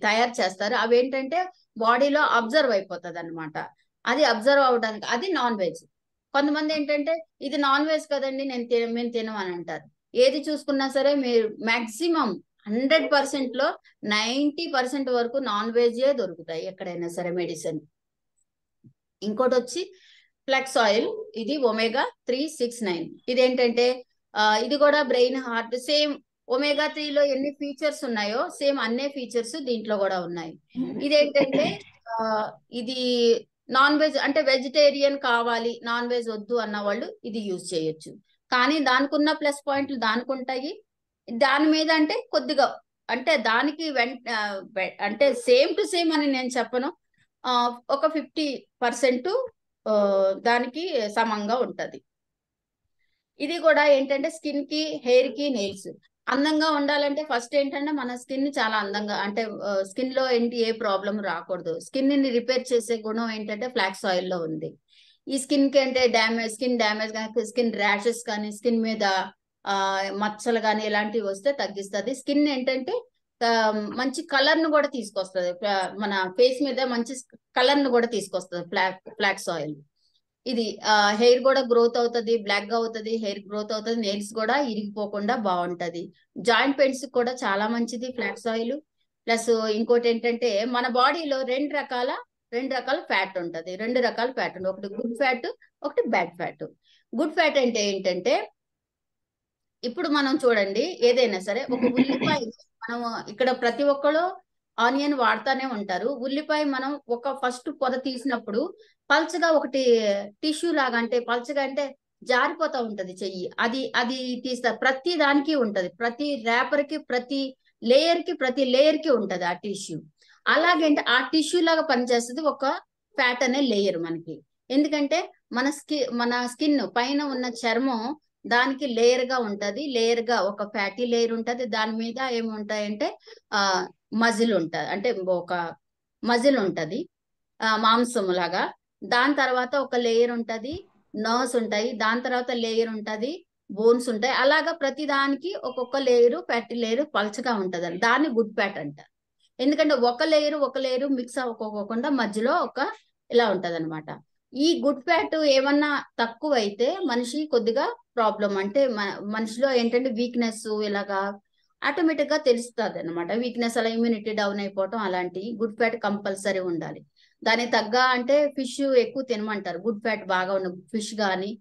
తయారు చేస్తారు. అవి ఏంటంటే బాడీలో అబ్జర్వ్ అయిపోతుంది అనమాట. అది అబ్జర్వ్ అవడానికి అది నాన్ వెజ్. కొంతమంది ఏంటంటే ఇది నాన్ వెజ్ కదండి మేము తినమని అంటారు. ఏది చూసుకున్నా సరే మీరు మాక్సిమం 100% లో 90% వరకు నాన్ వెజ్ దొరుకుతాయి ఎక్కడైనా సరే మెడిసిన్. ఇంకోటి వచ్చి ఫ్లెక్స్ ఆయిల్. ఇది ఒమేగా 369. ఇదేంటంటే ఇది కూడా బ్రెయిన్, హార్ట్ సేమ్ ఒమేగా 3 లో ఎన్ని ఫీచర్స్ ఉన్నాయో సేమ్ అన్నే ఫీచర్స్ దీంట్లో కూడా ఉన్నాయి. ఇదేంటంటే ఇది నాన్ వెజ్ అంటే వెజిటేరియన్ కావాలి, నాన్ వెజ్ వద్దు అన్న వాళ్ళు ఇది యూజ్ చేయొచ్చు. కానీ దానికి ఉన్న ప్లస్ పాయింట్లు దానికి ఉంటాయి. దాని మీద అంటే కొద్దిగా అంటే దానికి అంటే సేమ్ టు సేమ్ అని నేను చెప్పను. ఒక 50% దానికి సమంగా ఉంటది. ఇది కూడా ఏంటంటే స్కిన్ కి, హెయిర్ కి, నెయిల్స్ అందంగా ఉండాలంటే ఫస్ట్ ఏంటంటే మన స్కిన్ చాలా అందంగా అంటే స్కిన్ లో ఏంటి ఏ ప్రాబ్లం రాకూడదు. స్కిన్ ని రిపేర్ చేసే గుణం ఏంటంటే ఫ్లాక్స్ ఆయిల్ లో ఉంది. ఈ స్కిన్ కి అంటే స్కిన్ డ్యామేజ్ కానీ, స్కిన్ ర్యాషెస్ కానీ, స్కిన్ మీద మచ్చలు కానీ ఇలాంటివి వస్తే తగ్గిస్తుంది. స్కిన్ ఏంటంటే మంచి కలర్ ను కూడా తీసుకొస్తుంది. మన ఫేస్ మీద మంచి కలర్ ను కూడా తీసుకొస్తుంది ఫ్లాక్స్ ఆయిల్. ఇది హెయిర్ కూడా గ్రోత్ అవుతుంది, బ్లాక్ గా అవుతుంది, హెయిర్ గ్రోత్ అవుతుంది, నెయిల్స్ కూడా ఇరిగిపోకుండా బాగుంటది. జాయింట్ పెయిన్స్ కూడా చాలా మంచిది ఫ్లాక్స్ ఆయిల్. ప్లస్ ఇంకోటి ఏంటంటే మన బాడీలో రెండు రకాల ఫ్యాట్ ఉంటది. రెండు రకాల ఫ్యాట్ ఉంది. ఒకటి గుడ్ ఫ్యాట్, ఒకటి బ్యాడ్ ఫ్యాట్. గుడ్ ఫ్యాట్ అంటే ఏంటంటే ఇప్పుడు మనం చూడండి ఏదైనా సరే ఒక ఉల్లిపాయ మనం ఇక్కడ ప్రతి ఒక్కరు ఆనియన్ వాడుతానే ఉంటారు. ఉల్లిపాయ మనం ఒక ఫస్ట్ పొద తీసినప్పుడు పల్చగా ఒకటి టిష్యూ లాగా అంటే పల్చగా అంటే జారిపోతా ఉంటది చెయ్యి. అది తీస్తారు. ప్రతి దానికి ఉంటది. ప్రతి ర్యాపర్ కి, ప్రతి లేయర్ కి ఉంటది ఆ టిష్యూ. అలాగంటే ఆ టిష్యూ లాగా పనిచేస్తుంది ఒక ఫ్యాట్ అనే లేయర్ మనకి. ఎందుకంటే మన స్కిన్ పైన ఉన్న చర్మం దానికి లేయర్ గా ఉంటది. లేయర్ గా ఒక ఫ్యాటీ లేయర్ ఉంటది. దాని మీద ఏముంటాయంటే మజిల్ ఉంటది, అంటే ఒక మజిల్ ఉంటది మాంసం లాగా. దాని తర్వాత ఒక లేయర్ ఉంటది, నర్వ్స్ ఉంటాయి. దాని తర్వాత లేయర్ ఉంటది, బోన్స్ ఉంటాయి. అలాగా ప్రతి దానికి ఒక్కొక్క లేయరు ఫ్యాటీ లేయర్ పల్చగా ఉంటది. దాన్ని గుడ్ ఫ్యాట్ అంటారు. ఎందుకంటే ఒక లేయరు మిక్స్ అవ్వకోకుండా మధ్యలో ఇలా ఉంటది అనమాట. ఈ గుడ్ ఫ్యాట్ ఏమన్నా తక్కువ అయితే మనిషి కొద్దిగా ప్రాబ్లం అంటే మనిషిలో ఏంటంటే వీక్నెస్ ఇలాగా ఆటోమేటిక్ గా తెలుస్తుంది అనమాట. వీక్నెస్ అలా ఇమ్యూనిటీ డౌన్ అయిపోవటం అలాంటి. గుడ్ ఫ్యాట్ కంపల్సరీ ఉండాలి. దానికి తగ్గ అంటే ఫిష్ ఎక్కువ తినమంటారు. గుడ్ ఫ్యాట్ బాగా ఉన్న ఫిష్ కానీ,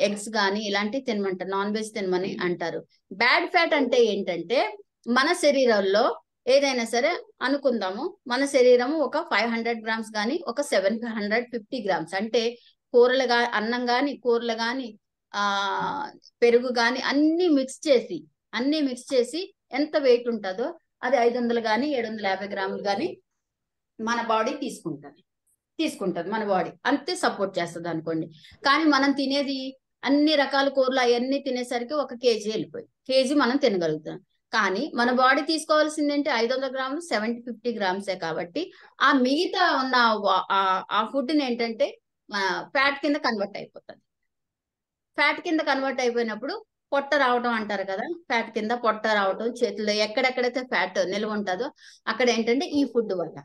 ఎగ్స్ కానీ ఇలాంటివి తినమంటారు. నాన్ వెజ్ తినమని అంటారు. బ్యాడ్ ఫ్యాట్ అంటే ఏంటంటే మన శరీరంలో ఏదైనా సరే అనుకుందాము, మన శరీరము ఒక 500 గ్రామ్స్ కానీ ఒక 750 గ్రామ్స్ అంటే అన్నం కానీ, కూరలు కానీ, పెరుగు కానీ అన్ని మిక్స్ చేసి ఎంత వెయిట్ ఉంటుందో అది 500 కానీ 750 గ్రాములు కానీ మన బాడీ తీసుకుంటది మన బాడీ అంతే సపోర్ట్ చేస్తుంది అనుకోండి. కానీ మనం తినేది అన్ని రకాల కూరలు అవన్నీ తినేసరికి 1 కేజీ కేజీ మనం తినగలుగుతాం. కానీ మన బాడీ తీసుకోవాల్సింది ఏంటి 500 గ్రాములు 750 గ్రామ్సే. కాబట్టి ఆ మిగతా ఉన్న ఆ ఫుడ్ ని ఏంటంటే ఫ్యాట్ కింద కన్వర్ట్ అయిపోతుంది. ఫ్యాట్ కింద కన్వర్ట్ అయిపోయినప్పుడు పొట్ట రావటం అంటారు కదా, ఫ్యాట్ కింద పొట్ట రావటం, చేతుల్లో ఎక్కడెక్కడైతే ఫ్యాట్ నిల్వ ఉంటుందో అక్కడ ఏంటంటే ఈ ఫుడ్ వల్ల.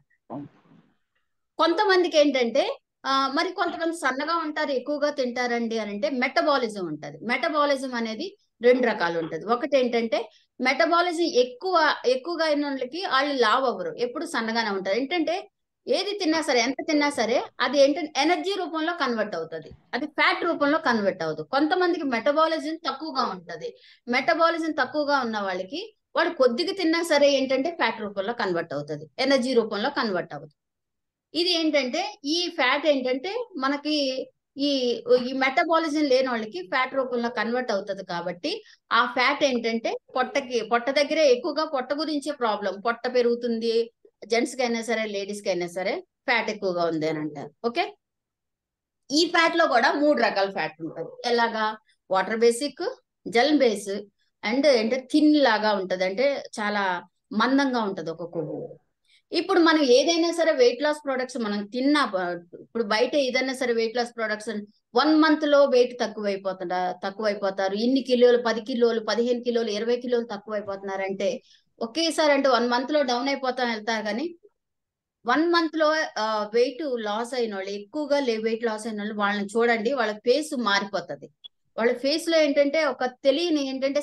కొంతమందికి ఏంటంటే మరి కొంతమంది సన్నగా ఉంటారు, ఎక్కువగా తింటారండి అని అంటే మెటబాలిజం ఉంటది. మెటబాలిజం అనేది 2 రకాలు ఉంటది. ఒకటి ఏంటంటే మెటబాలిజం ఎక్కువగా అయిన వాళ్ళకి వాళ్ళు లావ్ అవ్వరు, ఎప్పుడు సన్నగానే ఉంటారు. ఏంటంటే ఏది తిన్నా సరే, ఎంత తిన్నా సరే అది ఏంటంటే ఎనర్జీ రూపంలో కన్వర్ట్ అవుతుంది, అది ఫ్యాట్ రూపంలో కన్వర్ట్ అవుతుంది. కొంతమందికి మెటబాలిజం తక్కువగా ఉంటది. మెటబాలిజం తక్కువగా ఉన్న వాళ్ళకి వాడు కొద్దిగా తిన్నా సరే ఏంటంటే ఫ్యాట్ రూపంలో కన్వర్ట్ అవుతుంది, ఎనర్జీ రూపంలో కన్వర్ట్ అవుతుంది. ఇది ఏంటంటే ఈ ఫ్యాట్ ఏంటంటే మనకి ఈ ఈ మెటబాలిజం లేని వాళ్ళకి ఫ్యాట్ రూపంలో కన్వర్ట్ అవుతుంది. కాబట్టి ఆ ఫ్యాట్ ఏంటంటే పొట్ట దగ్గరే ఎక్కువగా పొట్ట గురించే ప్రాబ్లం. పొట్ట పెరుగుతుంది, జెంట్స్ కి అయినా సరే లేడీస్ కి అయినా సరే ఫ్యాట్ ఎక్కువగా ఉంది అని అంటారు. ఓకే, ఈ ఫ్యాట్ లో కూడా 3 రకాల ఫ్యాట్ ఉంటుంది. ఎలాగా? Water basic, gel base and అంటే థిన్ లాగా ఉంటది, అంటే చాలా మందంగా ఉంటది ఒక కొవ్వు. ఇప్పుడు మనం ఏదైనా సరే వెయిట్ లాస్ ప్రొడక్ట్స్ మనం ఇప్పుడు బయట ఏదైనా సరే వెయిట్ లాస్ ప్రొడక్ట్స్ 1 మంత్ లో వెయిట్ తక్కువైపోతారు. ఇన్ని కిలోలు, 10 కిలోలు, 15 కిలోలు, 20 కిలోలు తక్కువైపోతున్నారంటే ఒకేసారి అంటే 1 మంత్ లో డౌన్ వెళ్తారు. కానీ 1 మంత్ లో వెయిట్ లాస్ అయిన వాళ్ళు, ఎక్కువగా వెయిట్ లాస్ అయిన వాళ్ళని చూడండి, వాళ్ళ ఫేస్ మారిపోతుంది. వాళ్ళ ఫేస్ లో ఏంటంటే ఒక తెలియని ఏంటంటే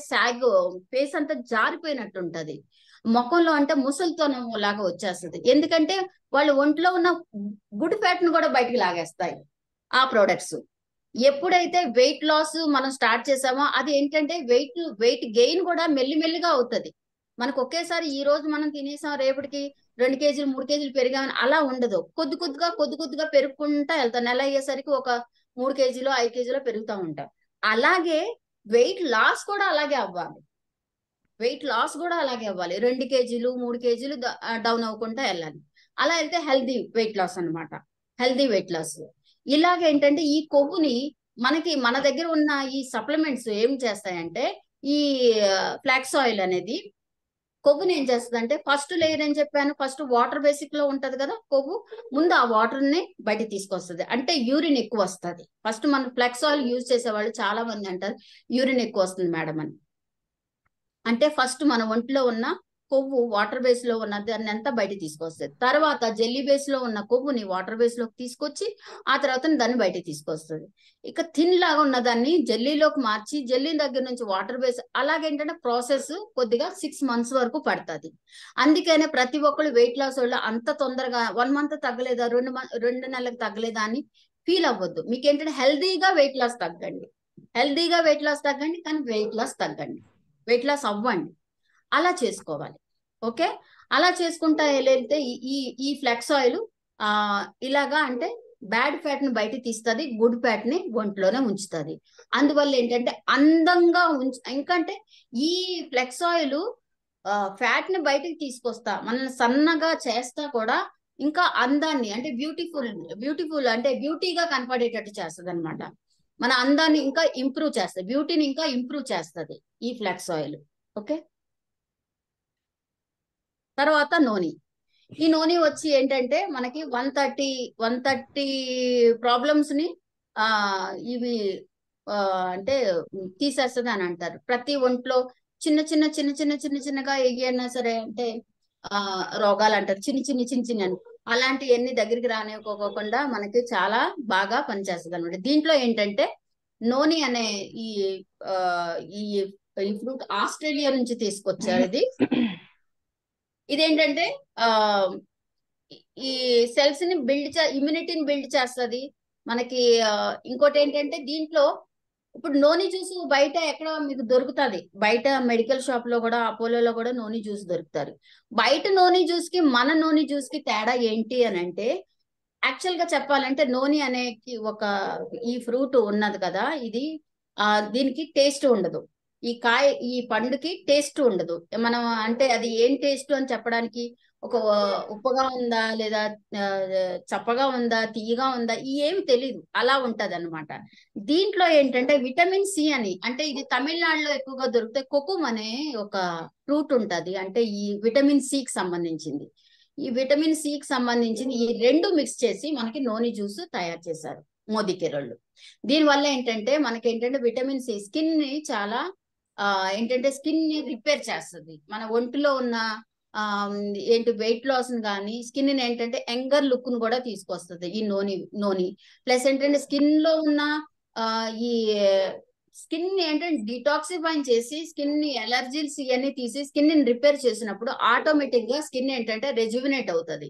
ఫేస్ అంతా జారిపోయినట్టు ఉంటది. ముఖంలో అంటే ముసలితనం లాగా వచ్చేస్తుంది. ఎందుకంటే వాళ్ళు ఒంట్లో ఉన్న గుడ్ ఫ్యాట్ ను కూడా బయటికి లాగేస్తాయి ఆ ప్రొడక్ట్స్. ఎప్పుడైతే వెయిట్ లాస్ మనం స్టార్ట్ చేసామో అది ఏంటంటే వెయిట్ గెయిన్ కూడా మెల్లిమెల్లిగా అవుతుంది. మనకు ఒకేసారి ఈ రోజు మనం తినేసాం, రేపటికి 2 కేజీలు 3 కేజీలు పెరిగామని అలా ఉండదు. కొద్ది కొద్దిగా పెరుగుకుంటా వెళ్తాం. నెల అయ్యేసరికి ఒక 3 కేజీలు 5 కేజీలు పెరుగుతూ ఉంటాం. అలాగే వెయిట్ లాస్ కూడా అలాగే అవ్వాలి. వెయిట్ లాస్ కూడా అలాగే అవ్వాలి. 2 కేజీలు 3 కేజీలు డౌన్ అవ్వకుండా వెళ్ళాలి. అలా వెళ్తే హెల్దీ వెయిట్ లాస్ అన్నమాట. Healthy weight loss. ఇలాగేంటంటే ఈ కొవ్వుని మన దగ్గర ఉన్న ఈ సప్లిమెంట్స్ ఏం చేస్తాయంటే, ఈ ఫ్లాక్స్ ఆయిల్ అనేది కొవ్వుని ఏం చేస్తుంది, ఫస్ట్ లేయర్ అని చెప్పాను, ఫస్ట్ వాటర్ బేసిక్ లో ఉంటది కదా కొవ్వు, ముందు ఆ వాటర్ ని బయట తీసుకొస్తుంది. అంటే యూరిన్ ఎక్కువ వస్తుంది. ఫస్ట్ మనం ఫ్లాక్స్ ఆయిల్ యూజ్ చేసే వాళ్ళు చాలా మంది అంటారు యూరిన్ ఎక్కువ వస్తుంది మేడం అని. అంటే ఫస్ట్ మన ఒంట్లో ఉన్న కొవ్వు వాటర్ బేస్ లో ఉన్న దాన్ని అంతా బయట తీసుకొస్తుంది. తర్వాత జెల్లీ బేస్ లో ఉన్న కొవ్వుని వాటర్ బేస్ లోకి తీసుకొచ్చి ఆ తర్వాత దాన్ని బయట తీసుకొస్తుంది. ఇక థిన్ లాగా ఉన్న దాన్ని జెల్లీలోకి మార్చి జెల్లీ దగ్గర నుంచి వాటర్ బేస్, అలాగేంటంటే ప్రాసెస్ కొద్దిగా 6 months వరకు పడుతుంది. అందుకనే ప్రతి ఒక్కళ్ళు వెయిట్ లాస్ వాళ్ళు అంత తొందరగా 1 month తగ్గలేదా, 2 నెలలకు తగ్గలేదా అని ఫీల్ అవ్వద్దు. మీకు ఏంటంటే హెల్దీగా వెయిట్ లాస్ తగ్గండి. హెల్దీగా వెయిట్ లాస్ తగ్గండి, కానీ వెయిట్ లాస్ తగ్గండి, వెయిట్ లాస్ అవ్వండి. అలా చేసుకోవాలి. ఓకే, అలా చేసుకుంటా వెళ్తే ఈ ఈ ఫ్లెక్స్ ఆయిల్ ఇలాగా అంటే బ్యాడ్ ఫ్యాట్ ని బయట తీస్తుంది, గుడ్ ఫ్యాట్ ని ఒంట్లోనే ఉంచుతుంది. అందువల్ల ఏంటంటే అందంగా ఇంకంటే ఈ ఫ్లెక్స్ ఆయిల్ ఫ్యాట్ ని బయటకు తీసుకొస్తా, మనల్ని సన్నగా చేస్తా కూడా, ఇంకా అందాన్ని అంటే బ్యూటిఫుల్ అంటే బ్యూటీగా కనపడేటట్టు చేస్తుంది అనమాట. మన అందాన్ని ఇంకా ఇంప్రూవ్ చేస్తుంది, బ్యూటీని ఇంకా ఇంప్రూవ్ చేస్తుంది ఈ ఫ్లెక్స్ ఆయిల్. ఓకే, తర్వాత నూనె. ఈ నూనె వచ్చి ఏంటంటే మనకి 130 ప్రాబ్లమ్స్ ని ఇవి అంటే తీసేస్తుంది అని అంటారు. ప్రతి ఒంట్లో చిన్నగా ఏమైనా సరే అంటే రోగాలు అంటారు, చిన్న అని, అలాంటివన్నీ దగ్గరికి రానివ్వకోకుండా మనకి చాలా బాగా పనిచేస్తుంది అనమాట. దీంట్లో ఏంటంటే నూనె అనే ఈ ఫ్రూట్ ఆస్ట్రేలియా నుంచి తీసుకొచ్చారు. ఇదేంటంటే ఆ ఈ సెల్స్ ని ఇమ్యూనిటీని బిల్డ్ చేస్తుంది మనకి. ఇంకోటి ఏంటంటే దీంట్లో ఇప్పుడు నోని జ్యూస్ బయట ఎక్కడ మీకు దొరుకుతుంది, బయట మెడికల్ షాప్ లో కూడా, అపోలోలో కూడా నోని జ్యూస్ దొరుకుతారు. బయట నోని జ్యూస్ కి మన నోని జ్యూస్ కి తేడా ఏంటి అని అంటే, యాక్చువల్ గా చెప్పాలంటే నోని అనే ఈ ఫ్రూట్ ఉన్నది కదా, ఇది దీనికి టేస్ట్ ఉండదు. ఈ పండుకి టేస్ట్ ఉండదు. మనం అంటే అది ఏం టేస్ట్ అని చెప్పడానికి, ఒక ఉప్పగా ఉందా లేదా చప్పగా ఉందా తీయగా ఉందా ఏమి తెలీదు, అలా ఉంటది అనమాట. దీంట్లో ఏంటంటే విటమిన్ సి అని, అంటే ఇది తమిళనాడులో ఎక్కువగా దొరుకుతాయి. కొకుమ్ అనే ఒక ఫ్రూట్ ఉంటది, అంటే ఈ విటమిన్ సికి సంబంధించింది. ఈ విటమిన్ సికి సంబంధించింది ఈ రెండు మిక్స్ చేసి మనకి నోని జ్యూస్ తయారు చేశారు మోదీకేరోళ్ళు. దీనివల్ల ఏంటంటే మనకి ఏంటంటే విటమిన్ సి స్కిన్ ని చాలా ఏంటంటే స్కిన్ ని రిపేర్ చేస్తుంది. మన ఒంటిలో ఉన్న ఏంటి వెయిట్ లాస్ ని కానీ, స్కిన్ ని ఏంటంటే యంగర్ లుక్ ను కూడా తీసుకొస్తుంది ఈ నోని. ప్లస్ ఏంటంటే స్కిన్ లో ఉన్న ఈ స్కిన్ ని ఏంటంటే డిటాక్సిఫై చేసి స్కిన్ ని ఎలర్జీస్ ఇవన్నీ తీసి స్కిన్ ని రిపేర్ చేసినప్పుడు ఆటోమేటిక్ గా స్కిన్ ఏంటంటే రెజ్యువినేట్ అవుతుంది.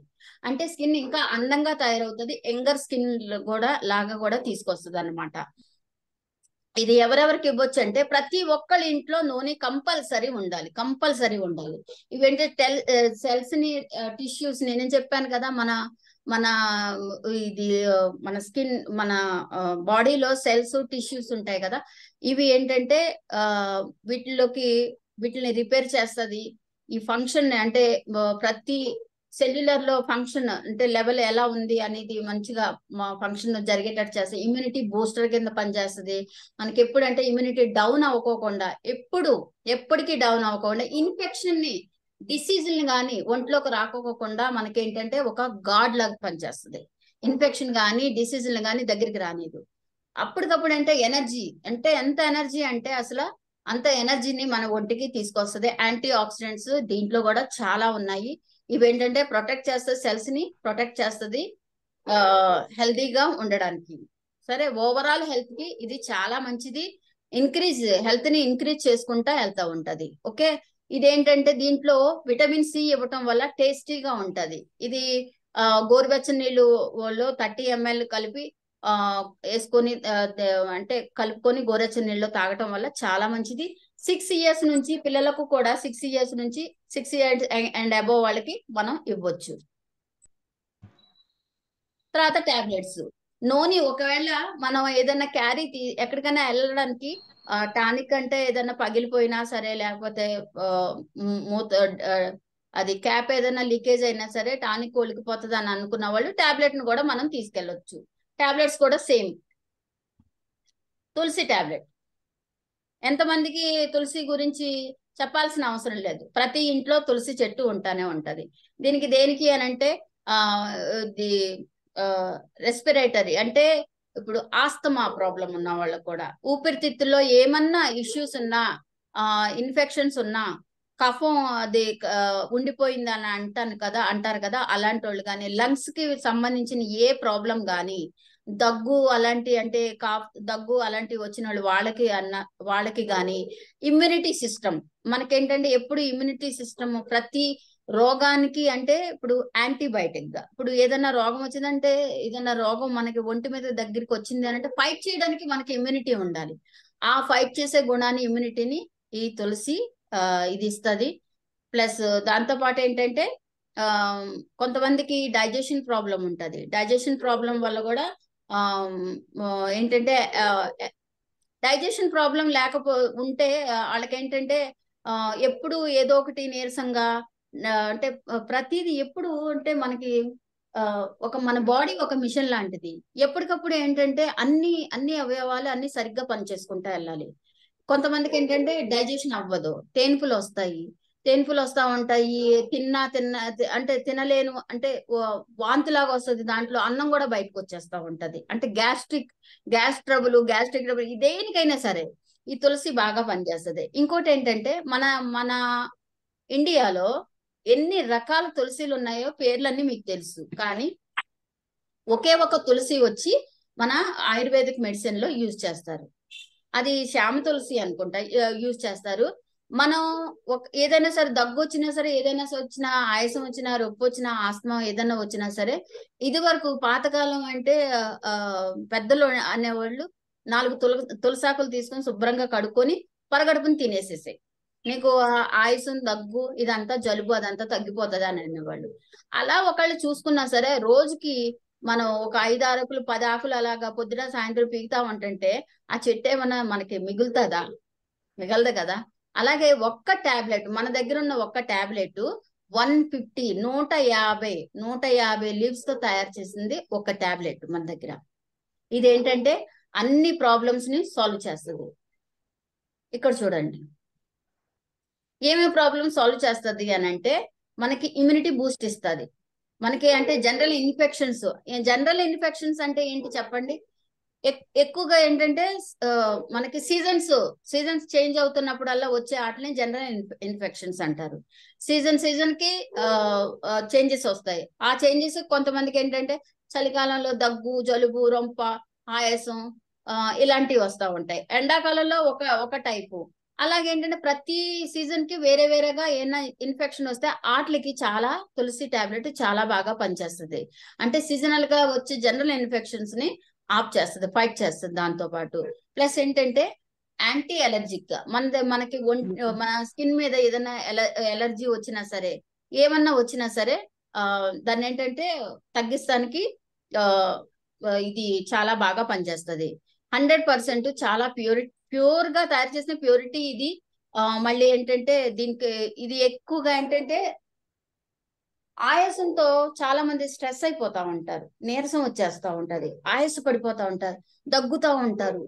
అంటే స్కిన్ ఇంకా అందంగా తయారవుతుంది, యంగర్ స్కిన్ లాగా కూడా తీసుకొస్తుంది అనమాట. ఇది ఎవరెవరికి ఇవ్వచ్చు అంటే ప్రతి ఒక్కళ్ళ ఇంట్లో నూనె కంపల్సరీ ఉండాలి. ఇవేంటే సెల్స్ ని టిష్యూస్ నేను చెప్పాను కదా, మన ఇది మన స్కిన్ మన బాడీలో సెల్స్ టిష్యూస్ ఉంటాయి కదా, ఇవి ఏంటంటే వీటిని రిపేర్ చేస్తుంది. ఈ ఫంక్షన్ అంటే ప్రతి సెల్యులర్ లో ఫంక్షన్ అంటే లెవెల్ ఎలా ఉంది అనేది మంచిగా ఫంక్షన్ జరిగేటట్టు చేస్తుంది. ఇమ్యూనిటీ బూస్టర్ కింద పనిచేస్తుంది మనకి. ఎప్పుడంటే ఇమ్యూనిటీ డౌన్ అవ్వకోకుండా, ఎప్పటికీ డౌన్ అవ్వకుండా, ఇన్ఫెక్షన్ ని డిసీజుల్ని కానీ ఒంట్లోకి రాకోకుండా మనకేంటంటే ఒక గాడ్ లాగా పనిచేస్తుంది. ఇన్ఫెక్షన్ కానీ డిసీజుల్ని కానీ దగ్గరికి రానిదు. అప్పటికప్పుడు అంటే ఎనర్జీ, అంటే ఎంత ఎనర్జీ అంటే అసలు అంత ఎనర్జీని మన ఒంటికి తీసుకొస్తుంది. యాంటీ ఆక్సిడెంట్స్ దీంట్లో కూడా చాలా ఉన్నాయి. ఇవేంటంటే ప్రొటెక్ట్ చేస్తుంది, సెల్స్ ని ప్రొటెక్ట్ చేస్తుంది హెల్దీగా ఉండడానికి. సరే, ఓవరాల్ హెల్త్ కి ఇది చాలా మంచిది. హెల్త్ ని ఇంక్రీజ్ చేసుకుంటా వెళ్తా ఉంటది. ఓకే, ఇదేంటంటే దీంట్లో విటమిన్ సి ఇవ్వటం వల్ల టేస్టీగా ఉంటది. ఇది గోరువెచ్చని నీళ్ళలో 30 ml కలిపి వేసుకొని అంటే కలుపుకొని గోరువెచ్చని నీళ్ళు తాగటం వల్ల చాలా మంచిది. 6 ఇయర్స్ నుంచి పిల్లలకు కూడా 6 ఇయర్స్ నుంచి 6 ఇయర్స్ అండ్ అబోవ్ వాళ్ళకి మనం ఇవ్వచ్చు. తర్వాత టాబ్లెట్స్ నోని ఒకవేళ మనం ఏదైనా ఎక్కడికైనా వెళ్ళడానికి టానిక్ అంటే ఏదైనా పగిలిపోయినా సరే, లేకపోతే మూత అది క్యాప్ ఏదైనా లీకేజ్ అయినా సరే టానిక్ ఒలికిపోతుంది అని అనుకున్న వాళ్ళు టాబ్లెట్ ను కూడా మనం తీసుకెళ్ళొచ్చు. టాబ్లెట్స్ కూడా సేమ్. తులసి టాబ్లెట్ ఎంతమందికి తులసి గురించి చెప్పాల్సిన అవసరం లేదు. ప్రతి ఇంట్లో తులసి చెట్టు ఉంటానే ఉంటది. దేనికి అనంటే ది రెస్పిరేటరీ అంటే ఇప్పుడు ఆస్తమా ప్రాబ్లం ఉన్న వాళ్ళకు కూడా, ఊపిరితిత్తుల్లో ఏమన్నా ఇష్యూస్ ఉన్నా, ఇన్ఫెక్షన్స్ ఉన్నా, కఫం అది ఉండిపోయిందని అంటారు కదా అలాంటి వాళ్ళు కానీ, లంగ్స్ కి సంబంధించిన ఏ ప్రాబ్లం కానీ, దగ్గు అలాంటి అంటే దగ్గు అలాంటివి వచ్చిన వాళ్ళకి కానీ, ఇమ్యూనిటీ సిస్టమ్ మనకేంటంటే ఎప్పుడు ఇమ్యూనిటీ సిస్టమ్ ప్రతి రోగానికి అంటే ఇప్పుడు యాంటీబయాటిక్ గా, ఇప్పుడు ఏదైనా రోగం వచ్చిందంటే, ఏదైనా రోగం మనకి ఒంటి మీద దగ్గరికి వచ్చింది అని అంటే ఫైట్ చేయడానికి మనకి ఇమ్యూనిటీ ఉండాలి. ఆ ఫైట్ చేసే గుణాన్ని, ఇమ్యూనిటీని ఈ తులసి ఇది ఇస్తుంది. ప్లస్ దాంతో పాటు ఏంటంటే కొంతమందికి డైజెషన్ ప్రాబ్లం ఉంటుంది. డైజెషన్ ప్రాబ్లం వల్ల కూడా ఏంటంటే డైజెషన్ ప్రాబ్లం ఉంటే వాళ్ళకి ఏంటంటే ఎప్పుడు ఏదో ఒకటి నీరసంగా, అంటే ప్రతిదీ ఎప్పుడు అంటే మనకి మన బాడీ ఒక మిషన్ లాంటిది. ఎప్పటికప్పుడు ఏంటంటే అన్ని అవయవాలు అన్ని సరిగ్గా పనిచేసుకుంటా వెళ్ళాలి. కొంతమందికి ఏంటంటే డైజెషన్ అవ్వదు, తేన్పులు వస్తా ఉంటాయి. అంటే తినలేను అంటే వాంతిలాగా వస్తుంది, దాంట్లో అన్నం కూడా బయటకు వచ్చేస్తా ఉంటది. అంటే గ్యాస్ ట్రబుల్ దేనికైనా సరే ఈ తులసి బాగా పనిచేస్తుంది. ఇంకోటి ఏంటంటే మన ఇండియాలో ఎన్ని రకాల తులసిలు ఉన్నాయో పేర్లన్నీ మీకు తెలుసు, కానీ ఒకే ఒక తులసి వచ్చి మన ఆయుర్వేదిక్ మెడిసిన్ లో యూజ్ చేస్తారు. అది శ్యామ తులసి అనుకుంటా యూజ్ చేస్తారు. మనం ఏదైనా సరే దగ్గు వచ్చినా సరే, ఏదైనా వచ్చినా, ఆయాసం వచ్చినా, రొప్పు వచ్చినా, ఆస్తమా ఏదైనా వచ్చినా సరే, ఇది వరకు పాతకాలం అంటే పెద్దలు అనేవాళ్ళు 4 తులసాకులు తీసుకొని శుభ్రంగా కడుక్కొని పరగడుపుని తినేసేసాయి. నీకు ఆయాసం, దగ్గు, ఇదంతా జలుబు అదంతా తగ్గిపోతుంది అని అనేవాళ్ళు. అలా ఒకళ్ళు చూసుకున్నా సరే రోజుకి మనం ఒక 5 ఆకులు 10 ఆకులు అలాగా పొద్దున సాయంత్రం పీకుతా ఉంటుంటే ఆ చెట్టు ఏమన్నా మనకి మిగలదు కదా. అలాగే ఒక్క టాబ్లెట్ మన దగ్గర ఉన్న ఒక్క టాబ్లెట్ 150 150 లీవ్స్ తో తయారు చేసింది ఒక టాబ్లెట్ మన దగ్గర. ఇదేంటంటే అన్ని ప్రాబ్లమ్స్ ని సాల్వ్ చేస్తుంది. ఇక్కడ చూడండి ఏమేమి ప్రాబ్లమ్ సాల్వ్ చేస్తుంది అని అంటే, మనకి ఇమ్యూనిటీ బూస్ట్ ఇస్తుంది. మనకి అంటే జనరల్ ఇన్ఫెక్షన్స్ అంటే ఏంటి చెప్పండి? ఎక్కువగా ఏంటంటే మనకి సీజన్స్ చేంజ్ అవుతున్నప్పుడల్లా వచ్చే వాటిని జనరల్ ఇన్ఫెక్షన్స్ అంటారు. సీజన్ కి చేంజెస్ వస్తాయి. ఆ చేంజెస్ కొంతమందికి ఏంటంటే చలికాలంలో దగ్గు, జలుబు, రొంప, ఆయాసం ఇలాంటివి వస్తూ ఉంటాయి. ఎండాకాలంలో ఒక టైపు. అలాగేంటంటే ప్రతి సీజన్ కి వేరే వేరేగా ఏమైనా ఇన్ఫెక్షన్ వస్తే వాటికి చాలా తులసి టాబ్లెట్ చాలా బాగా పనిచేస్తుంది. అంటే సీజనల్ గా వచ్చే జనరల్ ఇన్ఫెక్షన్స్ ని ఆఫ్ చేస్తుంది, ఫైట్ చేస్తుంది. దాంతో పాటు ప్లస్ ఏంటంటే యాంటీ అలర్జిక్ గా మనకి మన స్కిన్ మీద ఏదైనా ఎలర్జీ వచ్చినా సరే, ఏమన్నా వచ్చినా సరే దాన్ని ఏంటంటే తగ్గిస్తానికి ఇది చాలా బాగా పనిచేస్తుంది. 100% చాలా ప్యూర్ గా తయారు చేసిన ప్యూరిటీ ఇది. మళ్ళీ ఏంటంటే దీనికి ఇది ఎక్కువగా ఏంటంటే ఆయాసంతో చాలా మంది స్ట్రెస్ అయిపోతా ఉంటారు, నీరసం వచ్చేస్తా ఉంటది, ఆయాస పడిపోతా ఉంటారు, దగ్గుతా ఉంటారు,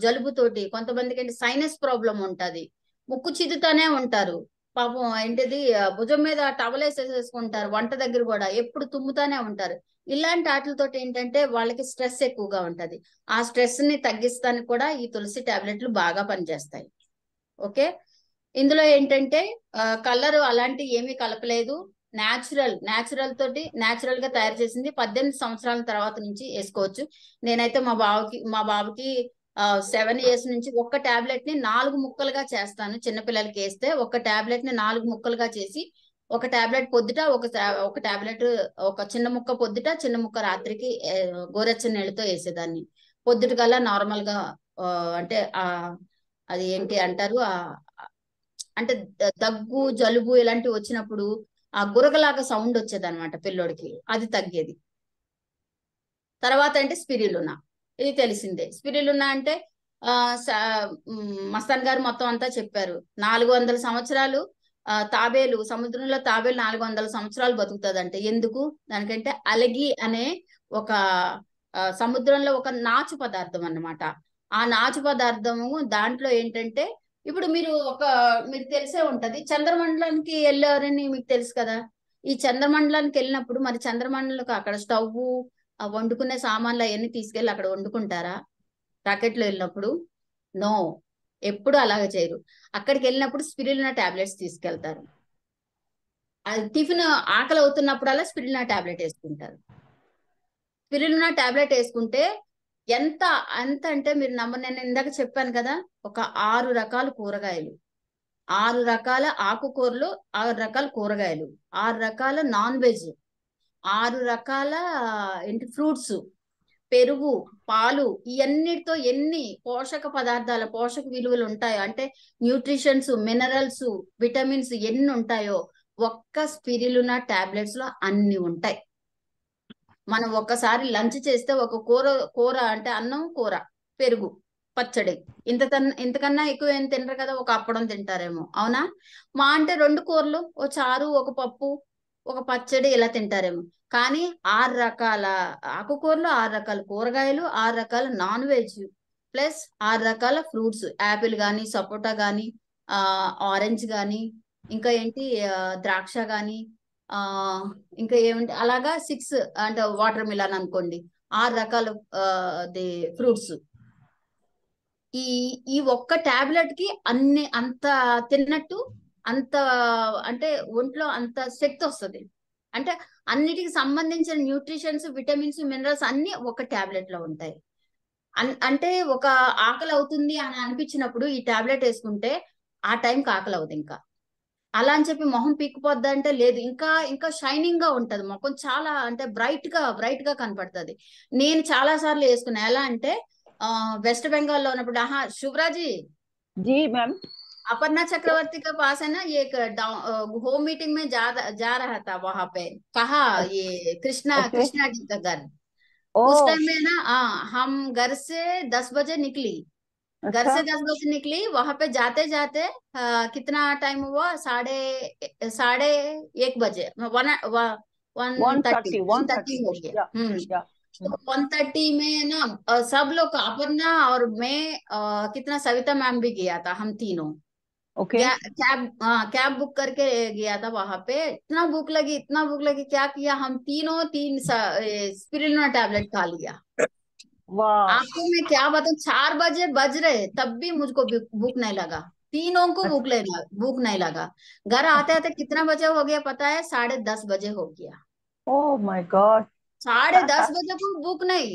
జలుబుతోటి కొంతమందికి అంటే సైనస్ ప్రాబ్లం ఉంటది, ముక్కు చిదుతానే ఉంటారు, పాపం ఏంటిది భుజం మీద టవల్ వేసేసుకుంటారు, వంట దగ్గర కూడా ఎప్పుడు తుమ్ముతానే ఉంటారు. ఇలాంటి వాటితో ఏంటంటే వాళ్ళకి స్ట్రెస్ ఎక్కువగా ఉంటది. ఆ స్ట్రెస్ ని తగ్గిస్తానికి కూడా ఈ తులసి టాబ్లెట్లు బాగా పనిచేస్తాయి. ఓకే, ఇందులో ఏంటంటే కలర్ అలాంటి ఏమీ కలపలేదు. న్యాచురల్ గా తయారు చేసింది. 18 సంవత్సరాల తర్వాత నుంచి వేసుకోవచ్చు. నేనైతే మా బాబుకి 7 ఇయర్స్ నుంచి ఒక్క టాబ్లెట్ ని 4 ముక్కలుగా చేస్తాను. చిన్నపిల్లలకి వేస్తే ఒక టాబ్లెట్ ని 4 ముక్కలుగా చేసి, ఒక టాబ్లెట్ పొద్దుట, ఒక టాబ్లెట్, ఒక చిన్న ముక్క పొద్దుట, చిన్న ముక్క రాత్రికి గోరెచ్చని నీళ్ళతో వేసేదాన్ని. పొద్దుట కల్లా నార్మల్ గా అంటే అది ఏంటి అంటారు అంటే దగ్గు జలుబు ఇలాంటివి వచ్చినప్పుడు ఆ గురగలాగా సౌండ్ వచ్చేది అనమాట పిల్లోడికి, అది తగ్గేది. తర్వాత అంటే స్పిరిలునా, ఇది తెలిసిందే. స్పిరిలునా అంటే ఆ మస్తాన్ గారు మొత్తం అంతా చెప్పారు. 400 సంవత్సరాలు తాబేలు, సముద్రంలో తాబేలు 400 సంవత్సరాలు బతుకుతుందంటే ఎందుకు? దానికంటే అలగి అనే ఒక సముద్రంలో ఒక నాచు పదార్థం అన్నమాట. ఆ నాచు పదార్థము దాంట్లో ఏంటంటే, ఇప్పుడు మీరు తెలిసే ఉంటది, చంద్రమండలానికి వెళ్ళారని మీకు తెలుసు కదా. ఈ చంద్రమండలానికి వెళ్ళినప్పుడు మరి చంద్రమండలకు అక్కడ స్టవ్, ఆ వండుకునే సామాన్లు అవన్నీ తీసుకెళ్ళి అక్కడ వండుకుంటారా రాకెట్లో వెళ్ళినప్పుడు? నో, ఎప్పుడు అలాగే చేయరు. అక్కడికి వెళ్ళినప్పుడు స్పిరులినా టాబ్లెట్స్ తీసుకెళ్తారు. అది టిఫిన్ ఆకలి అవుతున్నప్పుడల్లా స్పిరులినా టాబ్లెట్ వేసుకుంటారు. స్పిరులినా టాబ్లెట్ వేసుకుంటే ఎంత ఎంత అంటే మీరు నమ్మరు, నేను ఇందాక చెప్పాను కదా, ఒక 6 రకాల కూరగాయలు, 6 రకాల ఆకుకూరలు, 6 రకాల కూరగాయలు, 6 రకాల నాన్ వెజ్, 6 రకాల ఏంటి ఫ్రూట్స్, పెరుగు, పాలు, ఇవన్నిటితో ఎన్ని పోషక పదార్థాలు, పోషక విలువలు ఉంటాయో, అంటే న్యూట్రిషన్స్, మినరల్స్, విటమిన్స్ ఎన్ని ఉంటాయో ఒక్క స్పిరులినా టాబ్లెట్స్ లో అన్ని ఉంటాయి. మనం ఒక్కసారి లంచ్ చేస్తే ఒక కూర కూర అంటే అన్నం, కూర, పెరుగు, పచ్చడి, ఇంతకన్నా ఎక్కువ ఏం తినరు కదా, ఒక అప్పడం తింటారేమో, అవునా? మా అంటే 2 కూరలు, ఓ చారు, ఒక పప్పు, ఒక పచ్చడి ఇలా తింటారేమో. కానీ 6 రకాల ఆకుకూరలు, 6 రకాల కూరగాయలు, 6 రకాల నాన్ వెజ్, ప్లస్ 6 రకాల ఫ్రూట్స్, యాపిల్ కానీ, సపోటా కానీ, ఆరెంజ్ కానీ, ఇంకా ఏంటి ద్రాక్ష కానీ, ఆ ఇంకా ఏమంటే అలాగా 6, అంటే వాటర్ మిలన్ అనుకోండి, 6 రకాల ఫ్రూట్స్. ఈ ఈ ఒక్క టాబ్లెట్ కి అంత తిన్నట్టు, అంత అంటే ఒంట్లో అంత శక్తి వస్తుంది. అంటే అన్నిటికి సంబంధించిన న్యూట్రిషన్స్, విటమిన్స్, మినరల్స్ అన్ని ఒక టాబ్లెట్ లో ఉంటాయి. అంటే ఒక ఆకలి అవుతుంది అని అనిపించినప్పుడు ఈ టాబ్లెట్ వేసుకుంటే ఆ టైంకి ఆకలి అవుతుంది. ఇంకా అలా అని చెప్పి మొహం పీక్కుపోద్ది అంటే లేదు, ఇంకా ఇంకా షైనింగ్ గా ఉంటది మొఖం, చాలా అంటే బ్రైట్ గా కనపడుతుంది. నేను చాలా సార్లు వేసుకున్నా. ఎలా అంటే वेस्ट बंगाल లో ఉన్నప్పుడు, शुभराजी जी मैम। अपर्णा चक्रवर्ती के पास है ना, ये एक होम मीटिंग में जा रहा था वहां पे, कहा ये कृष्णा ओके। कृष्णा जी का घर। ओ उस टाइम में ना हम घर से 10 बजे निकली, घर अच्छा। से 10 बजे निकली, वहां पे जाते जाते कितना टाइम हुआ, साढ़े साढ़े 1 बजे, one one one thirty thirty one one thirty thirty हो गया। या या तो 1:30 में ना सब लोग, अपर्णा और मैं, कितना सविता मैम भी गया था, हम तीनों ओके। कैब बुक करके गया था वहां पे। इतना भूख लगी, इतना भूख लगी, क्या किया हम तीनों, 3 स्पिरुलिना टैबलेट खा लिया। वाह। आपको मैं क्या बताऊं, 4 बजे बज रहे तब भी मुझको भूख नहीं लगा। तीनों को भूख नहीं लगा। घर आते आते कितना बजे हो गया पता है? 10:30 बजे हो गया। Oh my God. 10:30 बजे को भूख नहीं।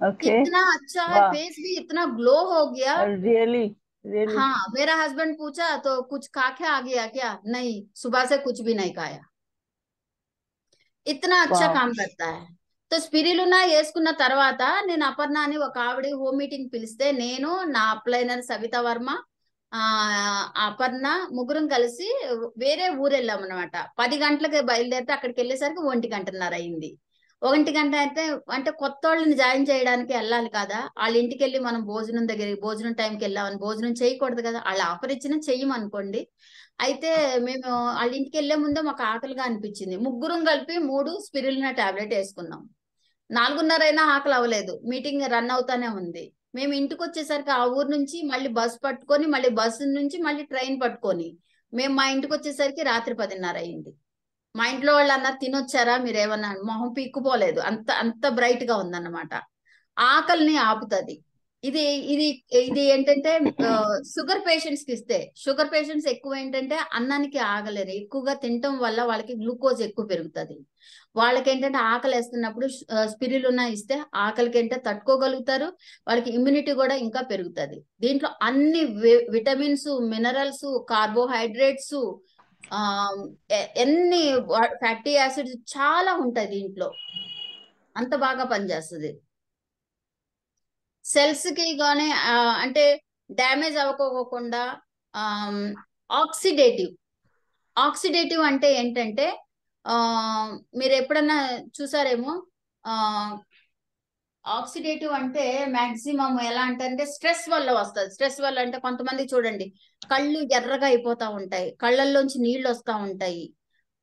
ओके। इतना अच्छा है, वाह। फेस भी इतना ग्लो हो गया। Really really. हाँ, मेरा हस्बैंड पूछा तो कुछ खा के आ गया क्या? नहीं, सुबह से कुछ भी नहीं खाया। ఇతనా అచ్చా वाह। కామ్ కర్తా హై. तो స్పిరులినా వేసుకున్న తర్వాత నేను అపర్ణ అని ఒక ఆవిడ హోమ్ మీటింగ్ పిలిస్తే, నేను, నా అప్లైనర్ సవితా వర్మ, ఆ అపర్ణ, ముగ్గురం కలిసి వేరే ఊరు వెళ్ళాం అనమాట. 10 గంటలకు బయలుదేరితే అక్కడికి వెళ్ళేసరికి 1:30 అయింది. 1 గంట అయితే, అంటే కొత్త వాళ్ళని జాయిన్ చేయడానికి వెళ్ళాలి కదా, వాళ్ళ ఇంటికి వెళ్ళి మనం భోజనం టైంకి వెళ్ళామని భోజనం చేయకూడదు కదా, వాళ్ళు ఆఫర్ ఇచ్చినా చెయ్యమనుకోండి. అయితే మేము వాళ్ళ ఇంటికి వెళ్లే ముందే మాకు ఆకలిగా అనిపించింది. ముగ్గురం కలిపి 3 స్పిరులినా టాబ్లెట్ వేసుకున్నాం. 4:30 అయినా ఆకలి అవ్వలేదు, మీటింగ్ రన్ అవుతానే ఉంది. మేము ఇంటికి వచ్చేసరికి ఆ ఊరు నుంచి మళ్ళీ బస్ పట్టుకొని, మళ్ళీ బస్సు నుంచి మళ్ళీ ట్రైన్ పట్టుకొని, మేము మా ఇంటికి వచ్చేసరికి రాత్రి 10:30 అయింది. మా ఇంట్లో వాళ్ళు అన్నారు, తినొచ్చారా మీరు ఏమన్నా? మొహం పీక్కుపోలేదు, అంత అంత బ్రైట్ గా ఉందన్నమాట. ఆకలిని ఆపుతుంది. ఇది ఇది ఇది ఏంటంటే షుగర్ పేషెంట్స్ కి ఇస్తే, షుగర్ పేషెంట్స్ ఎక్కువ ఏంటంటే అన్నానికి ఆగలేరు, ఎక్కువగా తినటం వల్ల వాళ్ళకి గ్లూకోజ్ ఎక్కువ పెరుగుతుంది. వాళ్ళకి ఏంటంటే ఆకలి వేస్తున్నప్పుడు స్పిరులినా ఇస్తే ఆకలికి ఏంటంటే తట్టుకోగలుగుతారు, వాళ్ళకి ఇమ్యూనిటీ కూడా ఇంకా పెరుగుతుంది. దీంట్లో అన్ని విటమిన్స్, మినరల్స్, కార్బోహైడ్రేట్స్, ఆ ఎన్ని ఫ్యాటీ యాసిడ్స్ చాలా ఉంటాయి దీంట్లో, అంత బాగా పనిచేస్తుంది సెల్స్ కి. గానే అంటే డ్యామేజ్ అవ్వకోకుండా ఆక్సిడేటివ్. ఆక్సిడేటివ్ అంటే ఏంటంటే ఆ మీరు ఎప్పుడన్నా చూసారేమో, ఆ ఆక్సిడేటివ్ అంటే మాక్సిమం ఎలా అంటే స్ట్రెస్ వల్ల వస్తుంది. స్ట్రెస్ వల్ల అంటే కొంతమంది చూడండి కళ్ళు ఎర్రగా అయిపోతా ఉంటాయి, కళ్ళల్లోంచి నీళ్లు వస్తా ఉంటాయి.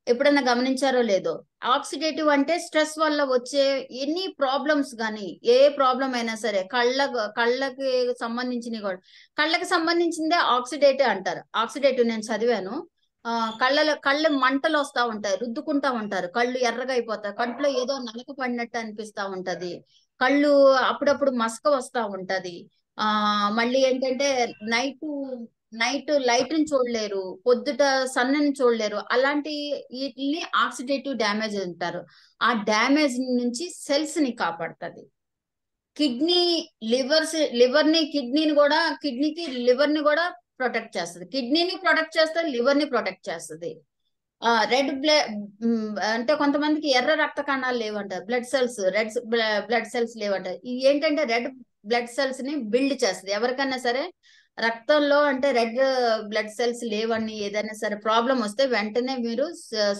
ఎప్పుడన్నా గమనించారో లేదో. ఆక్సిడేటివ్ అంటే స్ట్రెస్ వల్ల వచ్చే ఎనీ ప్రాబ్లమ్స్ కానీ, ఏ ప్రాబ్లం అయినా సరే, కళ్ళకి సంబంధించినవి కూడా. కళ్ళకి సంబంధించిందే ఆక్సిడేటివ్ అంటారు. ఆక్సిడేటివ్ నేను చదివాను. కళ్ళు మంటలు వస్తా ఉంటాయి, రుద్దుకుంటా ఉంటారు, కళ్ళు ఎర్రగా అయిపోతాయి, కంట్లో ఏదో నలక పడినట్టు అనిపిస్తా ఉంటది, కళ్ళు అప్పుడప్పుడు మసక వస్తా ఉంటది. మళ్ళీ ఏంటంటే నైట్ నైట్ లైట్ ని చూడలేరు, పొద్దుట సన్నని చూడలేరు. అలాంటి వీటిని ఆక్సిడేటివ్ డ్యామేజ్ అంటారు. ఆ డ్యామేజ్ నుంచి సెల్స్ ని కాపాడుతుంది. కిడ్నీ కిడ్నీకి లివర్ ని కూడా ప్రొటెక్ట్ చేస్తుంది. కిడ్నీని ప్రొటెక్ట్ చేస్తుంది, లివర్ ని ప్రొటెక్ట్ చేస్తుంది. రెడ్ బ్లడ్ అంటే కొంతమందికి ఎర్ర రక్త కణాలు లేవంటారు, బ్లడ్ సెల్స్ లేవంటారు. ఇవి ఏంటంటే రెడ్ బ్లడ్ సెల్స్ ని బిల్డ్ చేస్తుంది. ఎవరికైనా సరే రక్తంలో అంటే రెడ్ బ్లడ్ సెల్స్ లేవని ఏదైనా సరే ప్రాబ్లం వస్తే వెంటనే మీరు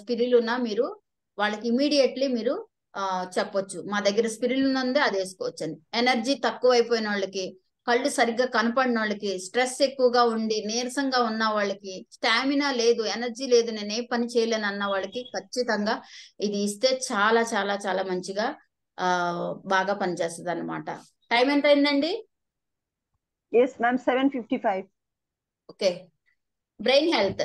స్పిరిలునా మీరు వాళ్ళకి ఇమీడియట్లీ మీరు చెప్పొచ్చు, మా దగ్గర స్పిరిలునా ఉంది, అది వేసుకోవచ్చు అని. ఎనర్జీ తక్కువ అయిపోయిన వాళ్ళకి, కళ్ళు సరిగ్గా కనపడిన వాళ్ళకి, స్ట్రెస్ ఎక్కువగా ఉండి నీరసంగా ఉన్న వాళ్ళకి, స్టామినా లేదు, ఎనర్జీ లేదు, నేను ఏ పని చేయలేను అన్న వాళ్ళకి ఖచ్చితంగా ఇది ఇస్తే చాలా చాలా చాలా మంచిగా బాగా పనిచేస్తుంది అనమాట. టైం ఎంత అయిందండి? Yes ma'am, 7:55. Okay. Brain health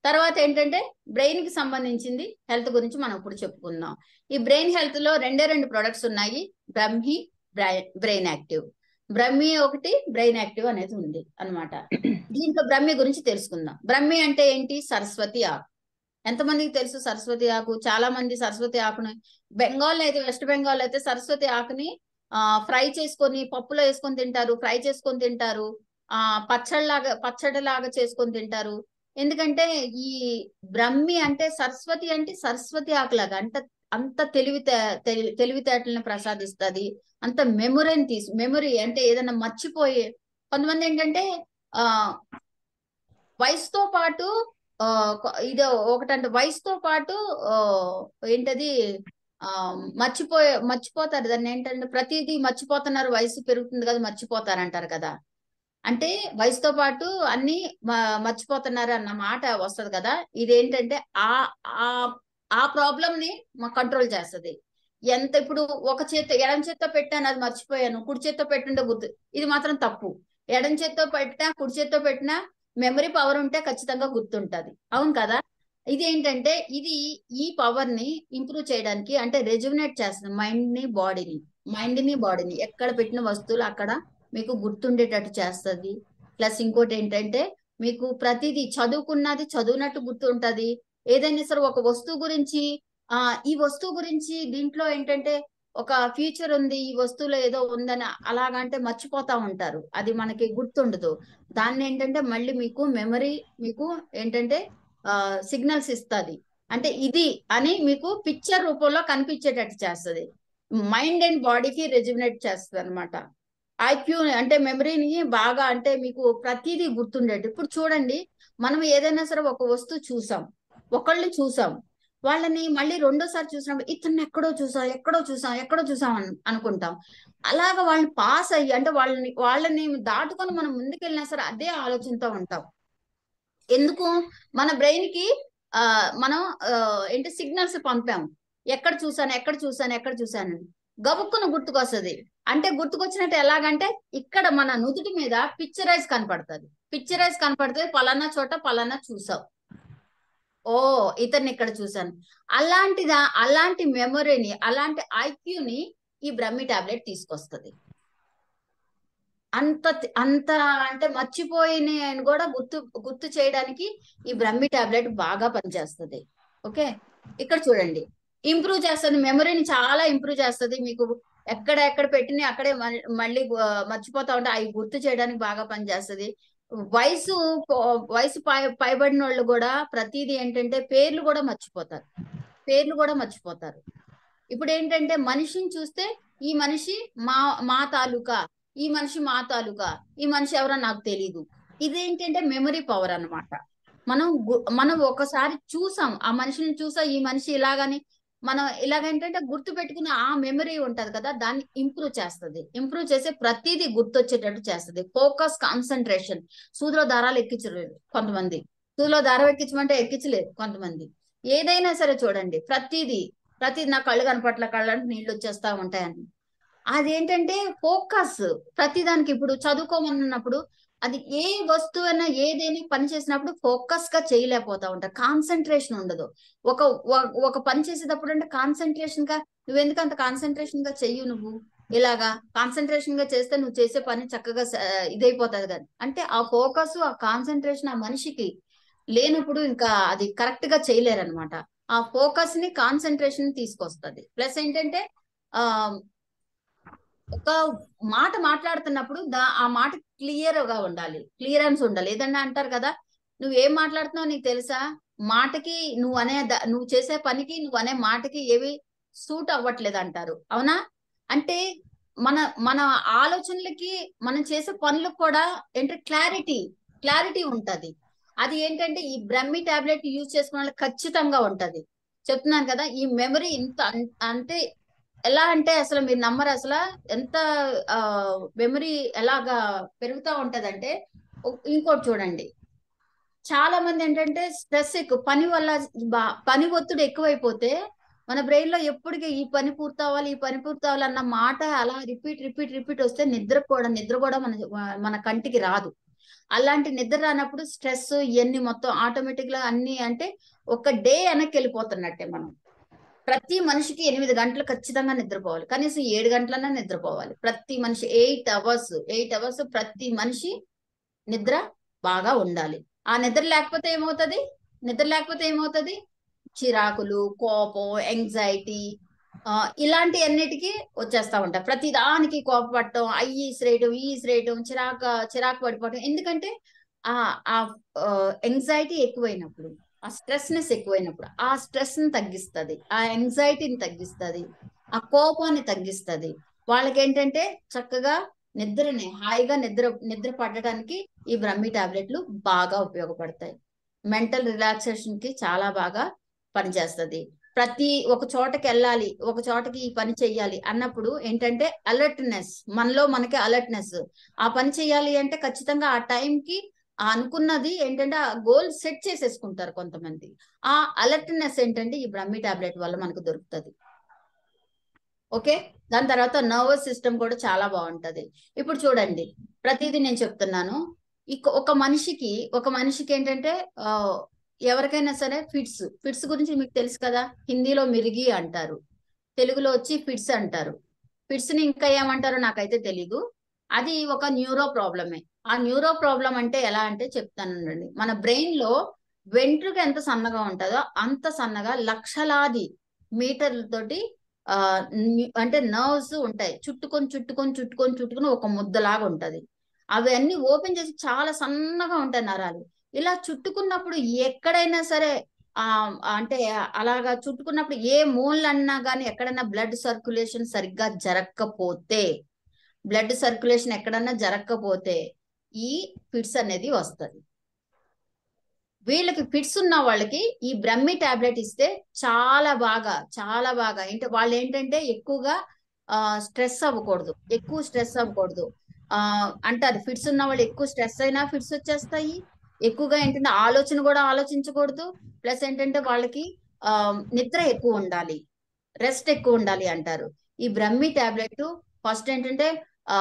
తర్వాత ఏంటంటే బ్రెయిన్ కి సంబంధించింది హెల్త్ గురించి మనం ఇప్పుడు చెప్పుకుందాం. ఈ బ్రెయిన్ హెల్త్ లో రెండు ప్రొడక్ట్స్ ఉన్నాయి, బ్రహ్మి, బ్రెయిన్ యాక్టివ్. బ్రహ్మి ఒకటి, బ్రెయిన్ యాక్టివ్ అనేది ఉంది అన్నమాట. దీంట్లో బ్రహ్మి గురించి తెలుసుకుందాం. బ్రహ్మి అంటే ఏంటి? సరస్వతి ఆకు. ఎంతమందికి తెలుసు సరస్వతి ఆకు? చాలా మంది సరస్వతి ఆకుని వెస్ట్ బెంగాల్ అయితే సరస్వతి ఆకుని ఫ్రై చేసుకొని పప్పులో వేసుకొని తింటారు, ఫ్రై చేసుకొని తింటారు, పచ్చడిలాగా చేసుకొని తింటారు. ఎందుకంటే ఈ బ్రహ్మి అంటే సరస్వతి ఆకులాగా అంత తెలివితేటలను ప్రసాదిస్తుంది, అంత మెమరీ అంటే ఏదైనా మర్చిపోయే. కొంతమంది ఏంటంటే ఆ వయసుతో పాటు ఇది ఒకటంటే వయసుతో పాటు ఏంటది మర్చిపోతారు. దాన్ని ఏంటంటే ప్రతిదీ మర్చిపోతున్నారు, వయసు పెరుగుతుంది కదా మర్చిపోతారంటారు కదా. అంటే వయసుతో పాటు అన్ని మర్చిపోతున్నారు అన్న మాట వస్తుంది కదా. ఇదేంటంటే ఆ ఆ ఆ ప్రాబ్లం ని కంట్రోల్ చేస్తుంది. ఇప్పుడు ఎడం చేత్తో పెట్టాను, అది మర్చిపోయాను, కుడి చేత్తో పెట్టుంటే గుర్తు, ఇది మాత్రం తప్పు. ఎడం చేత్తో పెట్టినా కుడి చేత్తో పెట్టినా మెమరీ పవర్ ఉంటే ఖచ్చితంగా గుర్తుంటది, అవును కదా. ఇది ఏంటంటే ఈ పవర్ ని ఇంప్రూవ్ చేయడానికి అంటే రెజ్యునేట్ చేస్తుంది మైండ్ ని బాడీని ఎక్కడ పెట్టిన వస్తువులు అక్కడ మీకు గుర్తుండేటట్టు చేస్తుంది. ప్లస్ ఇంకోటి ఏంటంటే మీకు ప్రతిదీ చదువుకున్నది చదువునట్టు గుర్తుంటది. ఏదైనా సరే ఒక వస్తువు గురించి ఈ వస్తువు గురించి దీంట్లో ఏంటంటే ఒక ఫ్యూచర్ ఉంది, ఈ వస్తువులో ఏదో ఉందని అలాగంటే మర్చిపోతా ఉంటారు, అది మనకి గుర్తుండదు. దాన్ని ఏంటంటే మళ్ళీ మీకు ఏంటంటే సిగ్నల్స్ ఇస్తుంది. అంటే ఇది అని మీకు పిక్చర్ రూపంలో కనిపించేటట్టు చేస్తుంది. మైండ్ అండ్ బాడీకి రెజ్యునేట్ చేస్తుంది అనమాట. ఐక్యూ అంటే మెమరీని బాగా అంటే మీకు ప్రతిదీ గుర్తుండేది. ఇప్పుడు చూడండి, మనం ఏదైనా సరే ఒక వస్తువు చూసాం, ఒకళ్ళని చూసాం, వాళ్ళని మళ్ళీ రెండోసారి చూసినప్పుడు ఇతన్ని ఎక్కడో చూసాం అనుకుంటాం. అలాగ వాళ్ళని పాస్ అయ్యి అంటే వాళ్ళని దాటుకొని మనం ముందుకెళ్ళినా సరే అదే ఆలోచనతో ఉంటాం. ఎందుకు? మన బ్రెయిన్ కి మనం ఏంటి సిగ్నల్స్ పంపాము, ఎక్కడ చూసాను గబుక్కున గుర్తుకొస్తుంది. అంటే గుర్తుకొచ్చినట్టు ఎలాగంటే ఇక్కడ మన నుదుటి మీద పిక్చరైజ్ కనపడుతుంది, పలానా చోట పలానా చూసావు, ఓ ఇతన్ని ఇక్కడ చూసాను. అలాంటి మెమరీని, అలాంటి ఐక్యూని ఈ బ్రహ్మి టాబ్లెట్ తీసుకొస్తుంది. అంత అంత అంటే మర్చిపోయిన కూడా గుర్తు చేయడానికి ఈ బ్రహ్మి టాబ్లెట్ బాగా పనిచేస్తుంది. ఓకే, ఇక్కడ చూడండి, ఇంప్రూవ్ చేస్తుంది, మెమరీని చాలా ఇంప్రూవ్ చేస్తుంది. మీకు ఎక్కడ పెట్టిన అక్కడే మళ్ళీ మర్చిపోతా ఉంటే అవి గుర్తు చేయడానికి బాగా పనిచేస్తుంది. వయసు పైబడిన వాళ్ళు కూడా ప్రతిదీ ఏంటంటే పేర్లు కూడా మర్చిపోతారు. ఇప్పుడు ఏంటంటే మనిషిని చూస్తే ఈ మనిషి మా తాలూకా, ఈ మనిషి మా తాలూకా, ఈ మనిషి ఎవరో నాకు తెలీదు. ఇదేంటంటే మెమరీ పవర్ అన్నమాట. మనం ఒకసారి చూసాం, ఆ మనిషిని చూసాం, ఈ మనిషి ఇలాగని మనం ఇలాగేంటంటే గుర్తు పెట్టుకుని ఆ మెమరీ ఉంటది కదా, దాన్ని ఇంప్రూవ్ చేస్తుంది. ఇంప్రూవ్ చేసే ప్రతిదీ గుర్తొచ్చేటట్టు చేస్తుంది. Focus, concentration. సూదిలో దారాలు ఎక్కించలేరు కొంతమంది, సూదిలో దారం ఎక్కించమంటే ఎక్కించలేరు కొంతమంది. ఏదైనా సరే చూడండి, ప్రతిదీ నా కళ్ళు కనపట్ల, కళ్ళంటే నీళ్ళు వచ్చేస్తా ఉంటాయని. అదేంటంటే ఫోకస్. ప్రతిదానికి ఇప్పుడు చదువుకోమన్నప్పుడు అది ఏ వస్తువైనా ఏదైనా పని చేసినప్పుడు ఫోకస్ గా చేయలేకపోతా ఉంటారు, కాన్సన్ట్రేషన్ ఉండదు. ఒక ఒక పని చేసేటప్పుడు అంటే కాన్సన్ట్రేషన్ గా, నువ్వెందుకు అంత కాన్సన్ట్రేషన్ గా చెయ్యు, నువ్వు ఇలాగా కాన్సన్ట్రేషన్ గా చేస్తే నువ్వు చేసే పని చక్కగా ఇదైపోతుంది కదా. అంటే ఆ ఫోకస్, ఆ కాన్సన్ట్రేషన్ ఆ మనిషికి లేనప్పుడు ఇంకా అది కరెక్ట్ గా చేయలేరనమాట. ఆ ఫోకస్ ని, కాన్సన్ట్రేషన్ తీసుకొస్తుంది. ప్లస్ ఏంటంటే ఆ ఒక మాట మాట్లాడుతున్నప్పుడు ఆ మాట క్లియర్ గా ఉండాలి, క్లియరెన్స్ ఉండాలి. ఏదన్నా అంటారు కదా, నువ్వు ఏం మాట్లాడుతున్నావు నీకు తెలుసా, మాటకి నువ్వు చేసే పనికి నువ్వు అనే మాటకి ఏవి సూట్ అవ్వట్లేదు అంటారు, అవునా? అంటే మన మన ఆలోచనలకి, మనం చేసే పనులకు కూడా ఏంటంటే క్లారిటీ ఉంటది. అది ఏంటంటే ఈ బ్రహ్మి టాబ్లెట్ యూజ్ చేసుకున్న వాళ్ళకి ఖచ్చితంగా ఉంటది. చెప్తున్నాను కదా, ఈ మెమరీ ఇంత అంటే ఎలా అంటే అసలు మీరు నమ్మరు అసలు. ఎంత ఆ మెమరీ ఎలాగా పెరుగుతూ ఉంటదంటే, ఇంకోటి చూడండి, చాలా మంది ఏంటంటే స్ట్రెస్ ఎక్కువ పని వల్ల, పని ఒత్తిడి ఎక్కువైపోతే మన బ్రెయిన్ లో ఎప్పటికీ ఈ పని పూర్తవ్వాలి, ఈ పని పూర్తవ్వాలి అన్న మాట అలా రిపీట్ వస్తే నిద్ర కూడా మన కంటికి రాదు. అలాంటి నిద్ర రానప్పుడు స్ట్రెస్ ఇవన్నీ మొత్తం ఆటోమేటిక్ గా అన్ని అంటే ఒక డే వెనక్కి వెళ్ళిపోతున్నట్టే మనం. ప్రతి మనిషికి 8 గంటలు ఖచ్చితంగా నిద్రపోవాలి, కనీసం 7 గంటలన్నా నిద్రపోవాలి. ప్రతి మనిషి 8 అవర్స్ ప్రతి మనిషి నిద్ర బాగా ఉండాలి. ఆ నిద్ర లేకపోతే ఏమవుతది, చిరాకులు, కోపం, ఎంగ్జైటీ, ఇలాంటి అన్నిటికీ వచ్చేస్తా ఉంటాయి. ప్రతి దానికి కోపపడటం, అయ్యి ఈ శ్రేయటం, చిరాకు పడిపోవటం. ఎందుకంటే ఆ ఆ ఎంగ్జైటీ ఎక్కువైనప్పుడు, ఆ స్ట్రెస్నెస్ ఎక్కువైనప్పుడు ఆ స్ట్రెస్ ని తగ్గిస్తుంది, ఆ ఎంగ్జైటీని తగ్గిస్తుంది, ఆ కోపాన్ని తగ్గిస్తుంది. వాళ్ళకి ఏంటంటే చక్కగా హాయిగా నిద్ర పట్టడానికి ఈ బ్రహ్మి టాబ్లెట్లు బాగా ఉపయోగపడతాయి. మెంటల్ రిలాక్సేషన్ కి చాలా బాగా పనిచేస్తుంది. ఒక చోటకి వెళ్ళాలి, ఒక చోటకి ఈ పని చెయ్యాలి అన్నప్పుడు ఏంటంటే అలర్ట్నెస్, మనకి అలర్ట్నెస్. ఆ పని చెయ్యాలి అంటే ఖచ్చితంగా ఆ టైంకి అనుకున్నది ఏంటంటే ఆ గోల్ సెట్ చేసేసుకుంటారు కొంతమంది. ఆ అలర్ట్నెస్ ఏంటంటే ఈ బ్రహ్మి టాబ్లెట్ వల్ల మనకు దొరుకుతుంది. ఓకే. దాని తర్వాత నర్వస్ సిస్టమ్ కూడా చాలా బాగుంటది. ఇప్పుడు చూడండి, ప్రతిదీ నేను చెప్తున్నాను. ఒక మనిషికి ఏంటంటే ఆ ఎవరికైనా సరే ఫిట్స్ గురించి మీకు తెలుసు కదా. హిందీలో మిరిగి అంటారు, తెలుగులో వచ్చి ఫిట్స్ అంటారు. ఫిట్స్ ని ఇంకా ఏమంటారో నాకైతే తెలీదు. అది ఒక న్యూరో ప్రాబ్లమే. ఆ న్యూరో ప్రాబ్లం అంటే ఎలా అంటే చెప్తానండి. మన బ్రెయిన్ లో వెంట్రుక ఎంత సన్నగా ఉంటుందో అంత సన్నగా లక్షలాది మీటర్లతోటి ఆ అంటే నర్వ్స్ ఉంటాయి. చుట్టుకొని ఒక ముద్దలాగా ఉంటది. అవన్నీ ఓపెన్ చేసి చాలా సన్నగా ఉంటాయి నరాలు. ఇలా చుట్టుకున్నప్పుడు ఎక్కడైనా సరే ఆ అంటే అలాగా చుట్టుకున్నప్పుడు ఏ మూలన్నా గానీ ఎక్కడైనా బ్లడ్ సర్క్యులేషన్ ఎక్కడన్నా జరగకపోతే ఈ ఫిట్స్ అనేది వస్తది. వీళ్ళకి ఫిట్స్ ఉన్న వాళ్ళకి ఈ బ్రహ్మి టాబ్లెట్ ఇస్తే చాలా బాగా వాళ్ళు ఏంటంటే ఎక్కువగా ఎక్కువ స్ట్రెస్ అవ్వకూడదు. ఆ అంటారు ఫిట్స్ ఉన్న వాళ్ళు ఎక్కువ స్ట్రెస్ అయినా ఫిట్స్ వచ్చేస్తాయి. ఎక్కువగా ఏంటంటే ఆలోచన కూడా ఆలోచించకూడదు. ప్లస్ ఏంటంటే వాళ్ళకి ఆ నిద్ర ఎక్కువ ఉండాలి, రెస్ట్ ఎక్కువ ఉండాలి అంటారు. ఈ బ్రహ్మి టాబ్లెట్ ఫస్ట్ ఏంటంటే ఆ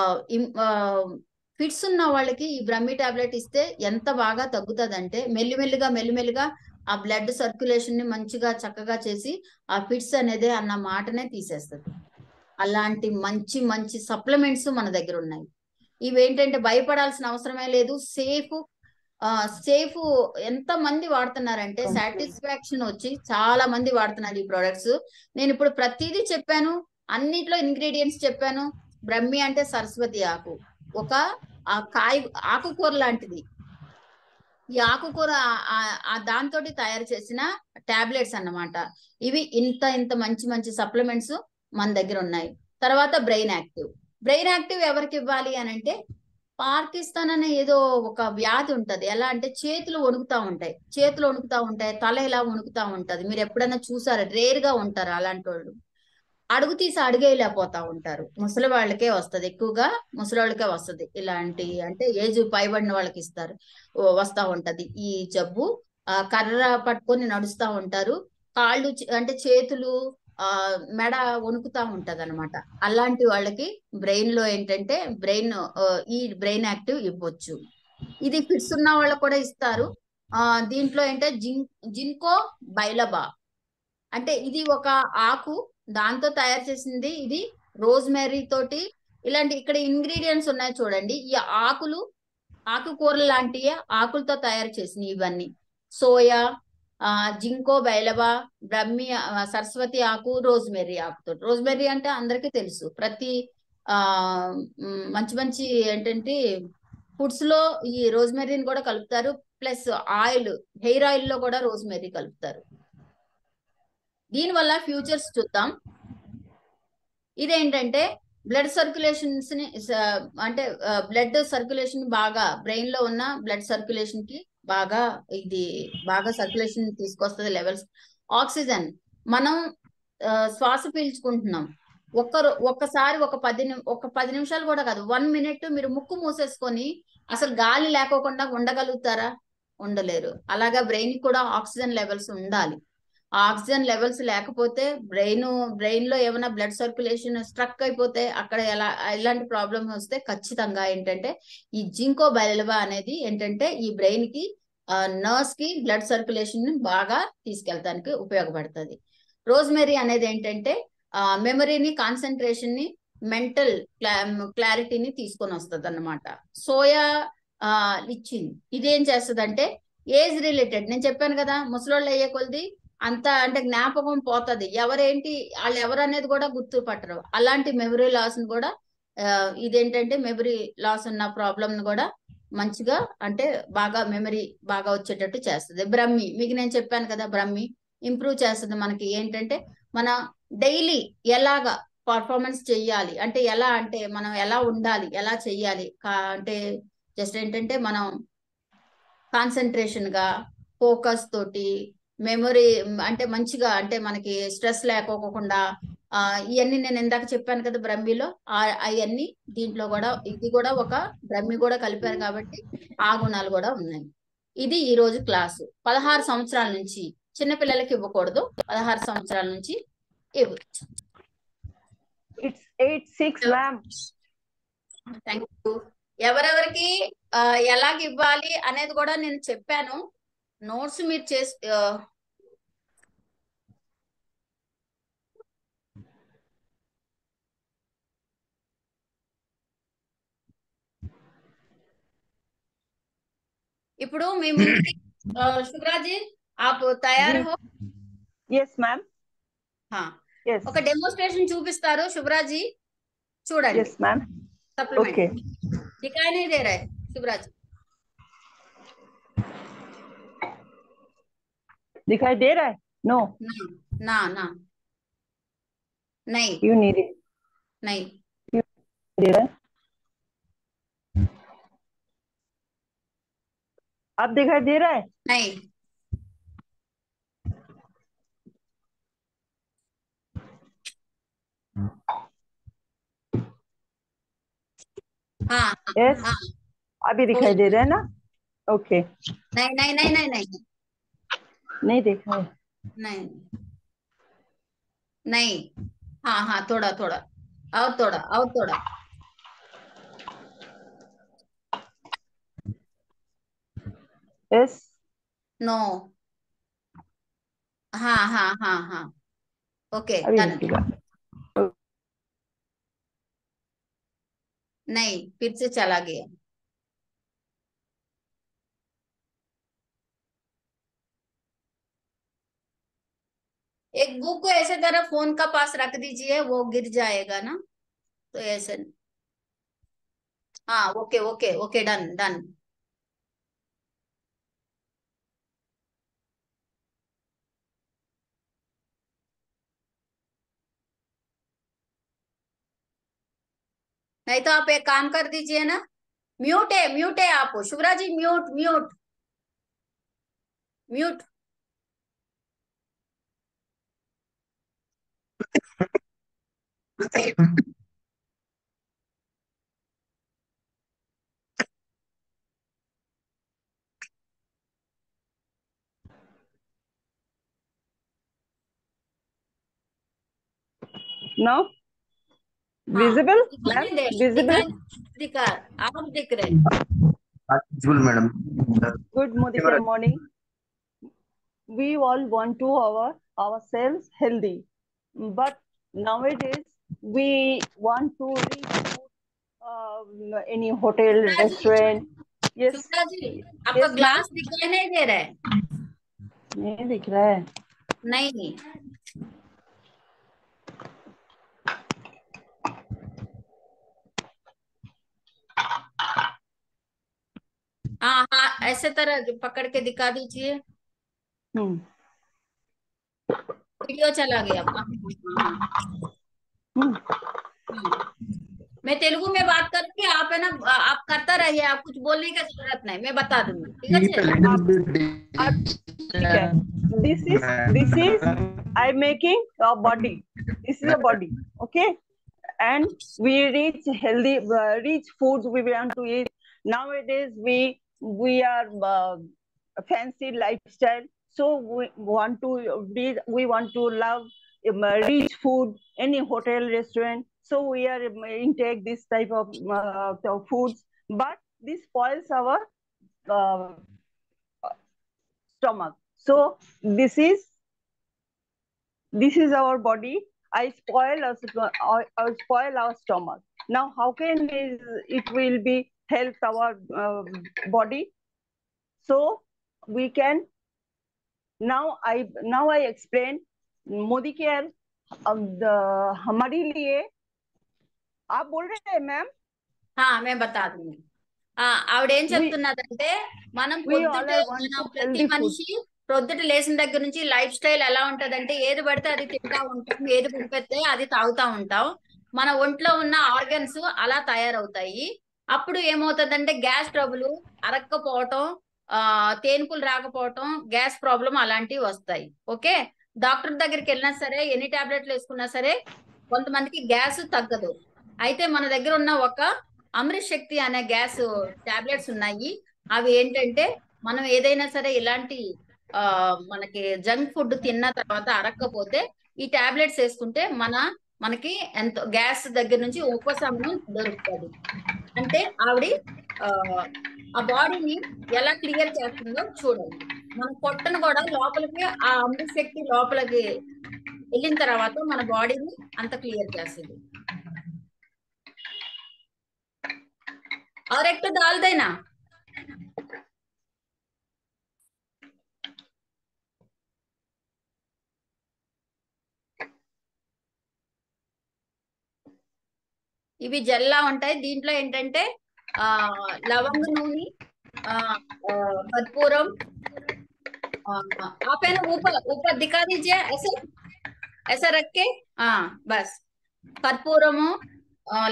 ఫిట్స్ ఉన్న వాళ్ళకి ఈ బ్రహ్మి టాబ్లెట్ ఇస్తే ఎంత బాగా తగ్గుతుంది, మెల్లిమెల్లిగా ఆ బ్లడ్ సర్క్యులేషన్ ని మంచిగా చక్కగా చేసి ఆ ఫిట్స్ అనేది అన్న మాటనే తీసేస్తుంది. అలాంటి మంచి మంచి సప్లిమెంట్స్ మన దగ్గర ఉన్నాయి. ఇవేంటంటే భయపడాల్సిన అవసరమే లేదు. సేఫ్. ఎంత మంది వాడుతున్నారంటే సాటిస్ఫాక్షన్ వచ్చి చాలా మంది వాడుతున్నారు ఈ ప్రొడక్ట్స్. నేను ఇప్పుడు ప్రతిదీ చెప్పాను, అన్నిట్లో ఇంగ్రీడియంట్స్ చెప్పాను. బ్రహ్మి అంటే సరస్వతి ఆకు, ఒక ఆకుకూర లాంటిది. ఈ ఆకుకూర దాంతో తయారు చేసిన టాబ్లెట్స్ అన్నమాట. ఇవి ఇంత ఇంత మంచి మంచి సప్లిమెంట్స్ మన దగ్గర ఉన్నాయి. తర్వాత బ్రెయిన్ యాక్టివ్. బ్రెయిన్ యాక్టివ్ ఎవరికి ఇవ్వాలి అని అంటే, పార్కిన్సన్ అనే ఏదో ఒక వ్యాధి ఉంటది. ఎలా అంటే చేతులు వణుకుతా ఉంటాయి, చేతులు వణుకుతా ఉంటాయి, తల ఇలా వణుకుతా ఉంటది. మీరు ఎప్పుడైనా చూసారా? రేర్ గా ఉంటారు అలాంటి వాళ్ళు. అడుగు తీసి అడుగేయలేకపోతా ఉంటారు. ముసలి వాళ్ళకే వస్తది, ఎక్కువగా ముసలి వాళ్ళకే వస్తది. ఇలాంటి అంటే ఏజ్ పైబడిన వాళ్ళకి ఇస్తారు, వస్తా ఉంటది ఈ జబ్బు. కర్ర పట్టుకొని నడుస్తా ఉంటారు, కాళ్ళు అంటే చేతులు, ఆ మెడ వణుకుతా ఉంటది అనమాట. అలాంటి వాళ్ళకి బ్రెయిన్ లో ఏంటంటే బ్రెయిన్ ఈ బ్రెయిన్ యాక్టివ్ ఇవ్వచ్చు. ఇది ఫిట్స్ ఉన్న వాళ్ళకి కూడా ఇస్తారు. ఆ దీంట్లో ఏంటంటే జింకో బైలబా అంటే ఇది ఒక ఆకు, దాంతో తయారు చేసింది ఇది. రోజ్మెరీ తోటి ఇలాంటి ఇక్కడ ఇంగ్రీడియంట్స్ ఉన్నాయి చూడండి. ఈ ఆకులు, ఆకుకూరలు లాంటి ఆకులతో తయారు చేసినవి ఇవన్నీ. సోయా, జింకో బైలబా, బ్రహ్మి, సరస్వతి ఆకు, రోజ్మెరీ ఆకుతో. రోజ్మెరీ అంటే అందరికీ తెలుసు. ప్రతి ఆ మంచి మంచి ఏంటంటే ఫుడ్స్ లో ఈ రోజ్మెరీని కూడా కలుపుతారు. ప్లస్ ఆయిల్, హెయిర్ ఆయిల్ లో కూడా రోజ్మెరీ కలుపుతారు. దీనివల్ల ఫ్యూచర్స్ చూద్దాం. ఇదేంటంటే బ్లడ్ సర్క్యులేషన్స్ ని అంటే బ్లడ్ సర్క్యులేషన్ బాగా, బ్రెయిన్ లో ఉన్న బ్లడ్ సర్క్యులేషన్ కి బాగా, ఇది బాగా సర్క్యులేషన్ తీసుకొస్తుంది. లెవెల్స్ ఆక్సిజన్ మనం శ్వాస పీల్చుకుంటున్నాం. ఒక్కసారి ఒక 10 నిమిషాలు కూడా కాదు, 1 మినిట్ మీరు ముక్కు మూసేసుకొని అసలు గాలి లేకోకుండా ఉండగలుగుతారా? ఉండలేరు. అలాగా బ్రెయిన్ కూడా ఆక్సిజన్ లెవెల్స్ ఉండాలి. ఆక్సిజన్ లెవెల్స్ లేకపోతే బ్రెయిన్ లో ఏమైనా బ్లడ్ సర్క్యులేషన్ స్ట్రక్ అయిపోతే అక్కడ ఎలాంటి ప్రాబ్లమ్ వస్తే ఖచ్చితంగా ఏంటంటే ఈ జింకో బైలబా అనేది ఏంటంటే ఈ బ్రెయిన్ కి, నర్వ్స్ కి బ్లడ్ సర్క్యులేషన్ బాగా తీసుకెళ్ళడానికి ఉపయోగపడుతుంది. రోజ్మెరీ అనేది ఏంటంటే మెమరీని, కాన్సన్ట్రేషన్ ని, మెంటల్ క్లారిటీని తీసుకొని వస్తుంది అన్నమాట. సోయా ఇచ్చింది. ఇదేం చేస్తుంది? ఏజ్ రిలేటెడ్, నేను చెప్పాను కదా, ముసలోళ్ళు అయ్యే కొలది అంత అంటే జ్ఞాపకం పోతుంది, ఎవరేంటి వాళ్ళు ఎవరు అనేది కూడా గుర్తుపట్టరు. అలాంటి మెమరీ లాస్ ని కూడా ఇదేంటంటే మెమరీ లాస్ ఉన్న ప్రాబ్లమ్ ని కూడా మంచిగా అంటే బాగా మెమరీ బాగా వచ్చేటట్టు చేస్తుంది. బ్రహ్మి, మీకు నేను చెప్పాను కదా, బ్రహ్మి ఇంప్రూవ్ చేస్తుంది. మనకి ఏంటంటే మన డైలీ ఎలాగా పర్ఫార్మెన్స్ చెయ్యాలి అంటే, ఎలా అంటే మనం ఎలా ఉండాలి, ఎలా చెయ్యాలి అంటే జస్ట్ ఏంటంటే మనం కాన్సన్ట్రేషన్ గా, ఫోకస్ తోటి, మెమరీ అంటే మంచిగా, అంటే మనకి స్ట్రెస్ లేకోకుండా, ఇవన్నీ నేను ఇందాక చెప్పాను కదా బ్రహ్మిలో, అవన్నీ దీంట్లో కూడా, ఇది కూడా ఒక బ్రహ్మి కూడా కలిపారు కాబట్టి ఆ గుణాలు కూడా ఉన్నాయి. ఇది ఈ రోజు క్లాసు. 16 సంవత్సరాల నుంచి, చిన్నపిల్లలకి ఇవ్వకూడదు, 16 సంవత్సరాల నుంచి ఇవ్వచ్చు. It's 8-6, ma'am. Thank you. ఎవరెవరికి ఎలాగ ఇవ్వాలి అనేది కూడా నేను చెప్పాను. నోట్స్ మీరు చేసి ఇప్పుడు మీ ముందుకి శుభ్రాజీ ఆప్ తయారు హో. Yes, ma'am. Yes. ఒక డెమోన్స్ట్రేషన్ చూపిస్తారు శుభ్రాజీ, చూడండి. Yes, ma'am. Supplement Okay. दिखाई नहीं दे रहा है शुभराज? दिखाई दे रहा है? No. ना ना नहीं You need it. नहीं दे रहा है? अब दिखाई दे रहा है? नहीं हाँ Yes. हाँ अभी दिखाई दे रहा है ना? Okay. नहीं नहीं नहीं नहीं नहीं नहीं देखा है? नहीं नहीं हाँ हाँ थोड़ा थोड़ा और थोड़ा और थोड़ा Yes. नो हाँ हाँ हाँ हाँ ओके अभी डन। दिखेगा। नहीं फिर से चला गया। एक बुक को ऐसे तरह फोन का पास रख दीजिए, वो गिर जाएगा ना, तो ऐसे। हाँ okay okay okay done done. नहीं तो आप एक काम कर दीजिए ना, म्यूट है आप, Shubhra ji, mute mute mute. Now हाँ, visible, दिखाई ma'am? नहीं दे रहा, Visible. दिखा, आप दिख रहे। Visual madam. Good morning. We all want to ourselves healthy, but nowadays we want to reach any hotel, Shubhra ji, restaurant. Yes, Shubhra ji, आपका yes, ma'am. ग्लास दिखाई नहीं दे रहा है। नहीं दिख रहा है। नहीं, हाँ हाँ, ऐसे तरह पकड़ के दिखा दीजिए। हम्म वीडियो चला गया। हाँ हाँ हम्म मैं तेलुगु में बात करूंगी, आप है ना, आप करता रहिए, आप कुछ बोलने की जरूरत नहीं, मैं बता दूंगी, ठीक है। ठीक है। This is I making a body. This is a body, okay? And we reach healthy, rich foods we want to eat. Nowadays we are fancy lifestyle, so we want to we want to love rich food, any hotel, restaurant. So we are intake this type of foods, but this spoils our uh, stomach. So this is our body. I spoil us. I spoil our stomach. Now, how can it will be help our body? So we can now I explain Modi care हमारे लिए आप बोल रहे हैं ma'am हाँ, मैं बता दूंगी। ఆవిడేం we చెప్తున్నదంటే, మనం we all పొద్దుటే are want మనం to ప్రతి healthy food. మనిషి ప్రొద్దుట లేచిన దగ్గర నుంచి లైఫ్ స్టైల్ ఎలా ఉంటదంటే, ఏది పడితే అది తింటా ఉంటాం, ఏది పడిపోతే అది తాగుతా ఉంటాం. మన ఒంట్లో ఉన్న ఆర్గన్స్ అలా తయారవుతాయి. అప్పుడు ఏమవుతుందంటే గ్యాస్ ట్రబుల్, అరక్కపోవటం, తేన్పులు రాకపోవటం, గ్యాస్ ప్రాబ్లం అలాంటివి వస్తాయి. ఓకే, డాక్టర్ దగ్గరికి వెళ్ళినా సరే, ఎన్ని టాబ్లెట్లు వేసుకున్నా సరే కొంతమందికి గ్యాస్ తగ్గదు. అయితే మన దగ్గర ఉన్న ఒక అమృత్ శక్తి అనే గ్యాస్ టాబ్లెట్స్ ఉన్నాయి. అవి ఏంటంటే, మనం ఏదైనా సరే ఇలాంటి ఆ మనకి జంక్ ఫుడ్ తిన్న తర్వాత అరక్కపోతే ఈ టాబ్లెట్స్ వేసుకుంటే మనకి ఎంతో గ్యాస్ దగ్గర నుంచి ఉపశమనం దొరుకుతుంది. అంటే ఆవిడ ఆ ఆ బాడీని ఎలా క్లియర్ చేస్తుందో చూడండి. మన పొట్టను కూడా లోపలికి ఆ అమృత్ శక్తి లోపలికి వెళ్ళిన తర్వాత మన బాడీని అంత క్లియర్ చేస్తుంది. और एक तो डाल देना। ఇవి జెల్లా ఉంటాయి. దీంట్లో ఏంటంటే లవంగ నూనె, ఆ కర్పూరం, आप है ना ऊपर ऊपर दिखा दीजिए, ऐसे ऐसा रख के। बस కర్పూరము,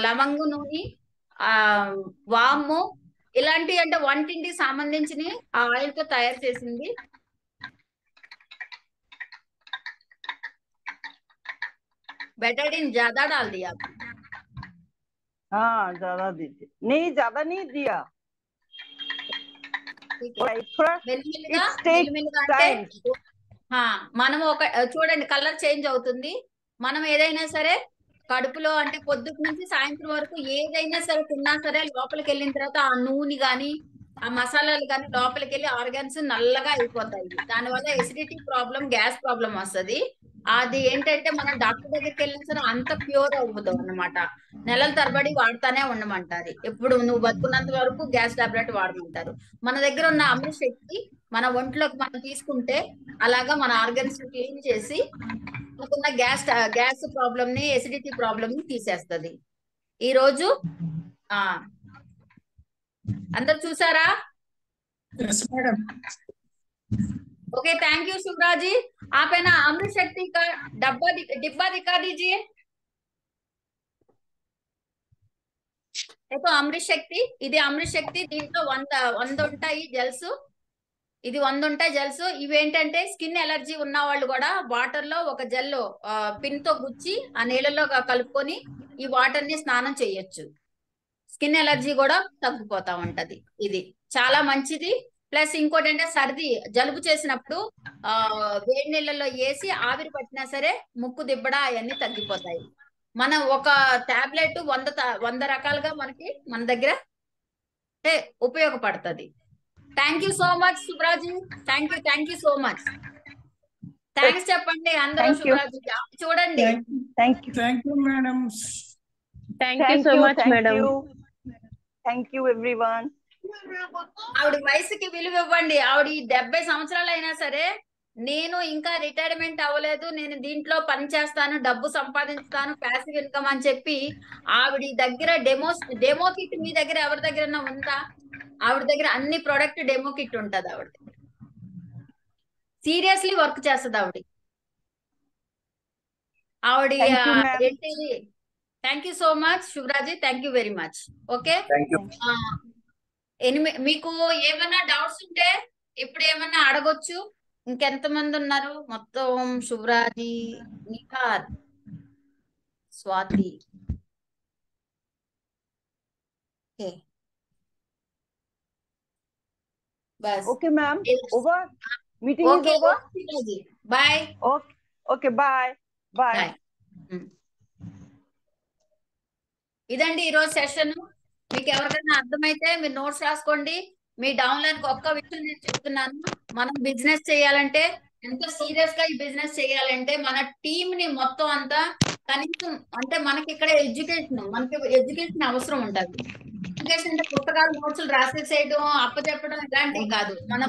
లవంగ నూనె, ఆ వాము, ఇలాంటి అంటే వంటింటికి సంబంధించిన ఆ ఆయిల్ తో తయారు చేసింది. बेटाडीन ज्यादा डाल दिया आपने। हाँ ज्यादा दीजिए, नहीं ज्यादा नहीं दिया, ठीक है, थोड़ा మెల్లిమెల్లిగా it takes మెల్లిమెల్లిగా అంటే time. మనం ఒక చూడండి, కలర్ చేంజ్ అవుతుంది. మనం ఏదైనా సరే కడుపులో అంటే పొద్దుటి నుంచి సాయంత్రం వరకు ఏదైనా సరే తిన్నా సరే లోపలికి వెళ్ళిన తర్వాత ఆ నూనె గాని ఆ మసాలాలు కానీ లోపలికి వెళ్ళి ఆర్గాన్స్ నల్లగా అయిపోతాయి. దానివల్ల ఎసిడిటీ ప్రాబ్లం, గ్యాస్ ప్రాబ్లం వస్తుంది. అది ఏంటంటే మనం డాక్టర్ దగ్గరికి వెళ్ళినా సరే అంత క్యూర్ అవ్వదు అనమాట. నెలల తరబడి వాడుతానే ఉండమంటారు. ఎప్పుడు నువ్వు బతుకున్నంత వరకు గ్యాస్ టాబ్లెట్ వాడమంటారు. మన దగ్గర ఉన్న అమృత శక్తి మన ఒంట్లోకి మనం తీసుకుంటే అలాగా మన ఆర్గన్స్ క్లీన్ చేసి మనకున్న గ్యాస్ ప్రాబ్లమ్ ని, ఎసిడిటీ ప్రాబ్లమ్ ని తీసేస్తుంది. ఈ రోజు అందరు చూసారా? Okay, thank you Shubhra ji. आप है ना अमृत शक्ति का डिब्बा दिखा दीजिए। అయితే అమృత్ శక్తి, ఇది అమృత్ శక్తి, దీంట్లో 100 ఉంటాయి జెల్స్. ఇది 100 ఉంటాయి జెల్స్. ఇవేంటంటే స్కిన్ ఎలర్జీ ఉన్న వాళ్ళు కూడా వాటర్ లో ఒక జెల్ పిన్ తో గుచ్చి ఆ నీళ్ళలో కలుపుకొని ఈ వాటర్ ని స్నానం చేయొచ్చు. స్కిన్ ఎలర్జీ కూడా తగ్గిపోతా ఉంటది. ఇది చాలా మంచిది. ప్లస్ ఇంకోటి అంటే సర్ది జలుబు చేసినప్పుడు వేడి నీళ్ళలో వేసి ఆవిరి పట్టినా సరే ముక్కు దిబ్బడ అవన్నీ తగ్గిపోతాయి. మనం ఒక టాబ్లెట్ 100 రకాలుగా మనకి మన దగ్గర అంటే ఉపయోగపడుతుంది. Thank you so much శుభ్రాజీ. Thank you so much. Thanks చెప్పండి అందరూ శుభ్రాజీ. చూడండి. Thank you madam. Thank you so much madam. Thank you everyone. ఆవిడ వయసుకి విలువ ఇవ్వండి. ఆవిడ 70 సంవత్సరాలు అయినా సరే నేను ఇంకా రిటైర్మెంట్ అవ్వలేదు, నేను దీంట్లో పని చేస్తాను, డబ్బు సంపాదిస్తాను, ప్యాసివ్ ఇన్కమ్ అని చెప్పి ఆవిడ దగ్గర డెమో కిట్ మీ దగ్గర ఎవరి దగ్గర ఉందా? ఆవిడ దగ్గర అన్ని ప్రొడక్ట్ డెమో కిట్ ఉంటది. ఆవిడ సీరియస్లీ వర్క్ చేస్తుంది. ఆవిడ ఏంటి. Thank you so much శుభ్రాజీ. Thank you very much. Okay, మీకు ఏమైనా డౌట్స్ ఉంటే ఇప్పుడు ఏమైనా అడగొచ్చు. ఇంకెంతమంది ఉన్నారు మొత్తం? శుభ్రాజీ, Nihar, Swathi. Bus okay ma'am, over. Meeting is over. Bye. Okay, bye bye. ఇదండి ఈరోజు సెషన్. మీకు ఎవరికైనా అర్థమైతే మీరు నోట్స్ రాసుకోండి. మీ డౌన్లైన్ ఒక్క విషయం నేను చెప్తున్నాను. మనం బిజినెస్ చేయాలంటే, ఎంతో సీరియస్ గా ఈ బిజినెస్ చేయాలంటే మన టీమ్ ని మొత్తం అంతా కనీసం అంటే మనకి ఇక్కడ ఎడ్యుకేషన్ అవసరం ఉంటుంది. ఎడ్యుకేషన్ అంటే పుస్తకాలు నోట్స్లు రాసేసేయడం, అప్పచెప్పడం ఇలాంటివి కాదు. మన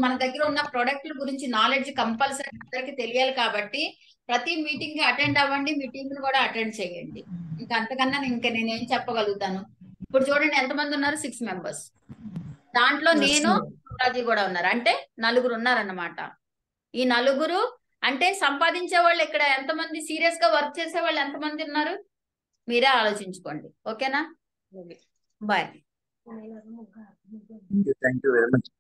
మన దగ్గర ఉన్న ప్రొడక్ట్ల గురించి నాలెడ్జ్ కంపల్సరీ అందరికి తెలియాలి. కాబట్టి ప్రతి మీటింగ్ కి అటెండ్ అవ్వండి, మీ టీం ని కూడా అటెండ్ చేయండి. ఇంకా అంతకన్నా నేనేం చెప్పగలుగుతాను. ఇప్పుడు చూడండి ఎంతమంది ఉన్నారు? 6 మెంబర్స్. దాంట్లో నేను శుభ్రాజీ కూడా ఉన్నారు. అంటే 4 ఉన్నారన్నమాట. ఈ 4 అంటే సంపాదించే వాళ్ళు ఇక్కడ ఎంతమంది, సీరియస్ గా వర్క్ చేసే వాళ్ళు ఎంతమంది ఉన్నారు మీరే ఆలోచించుకోండి. ఓకేనా? Bye. Thank you very much.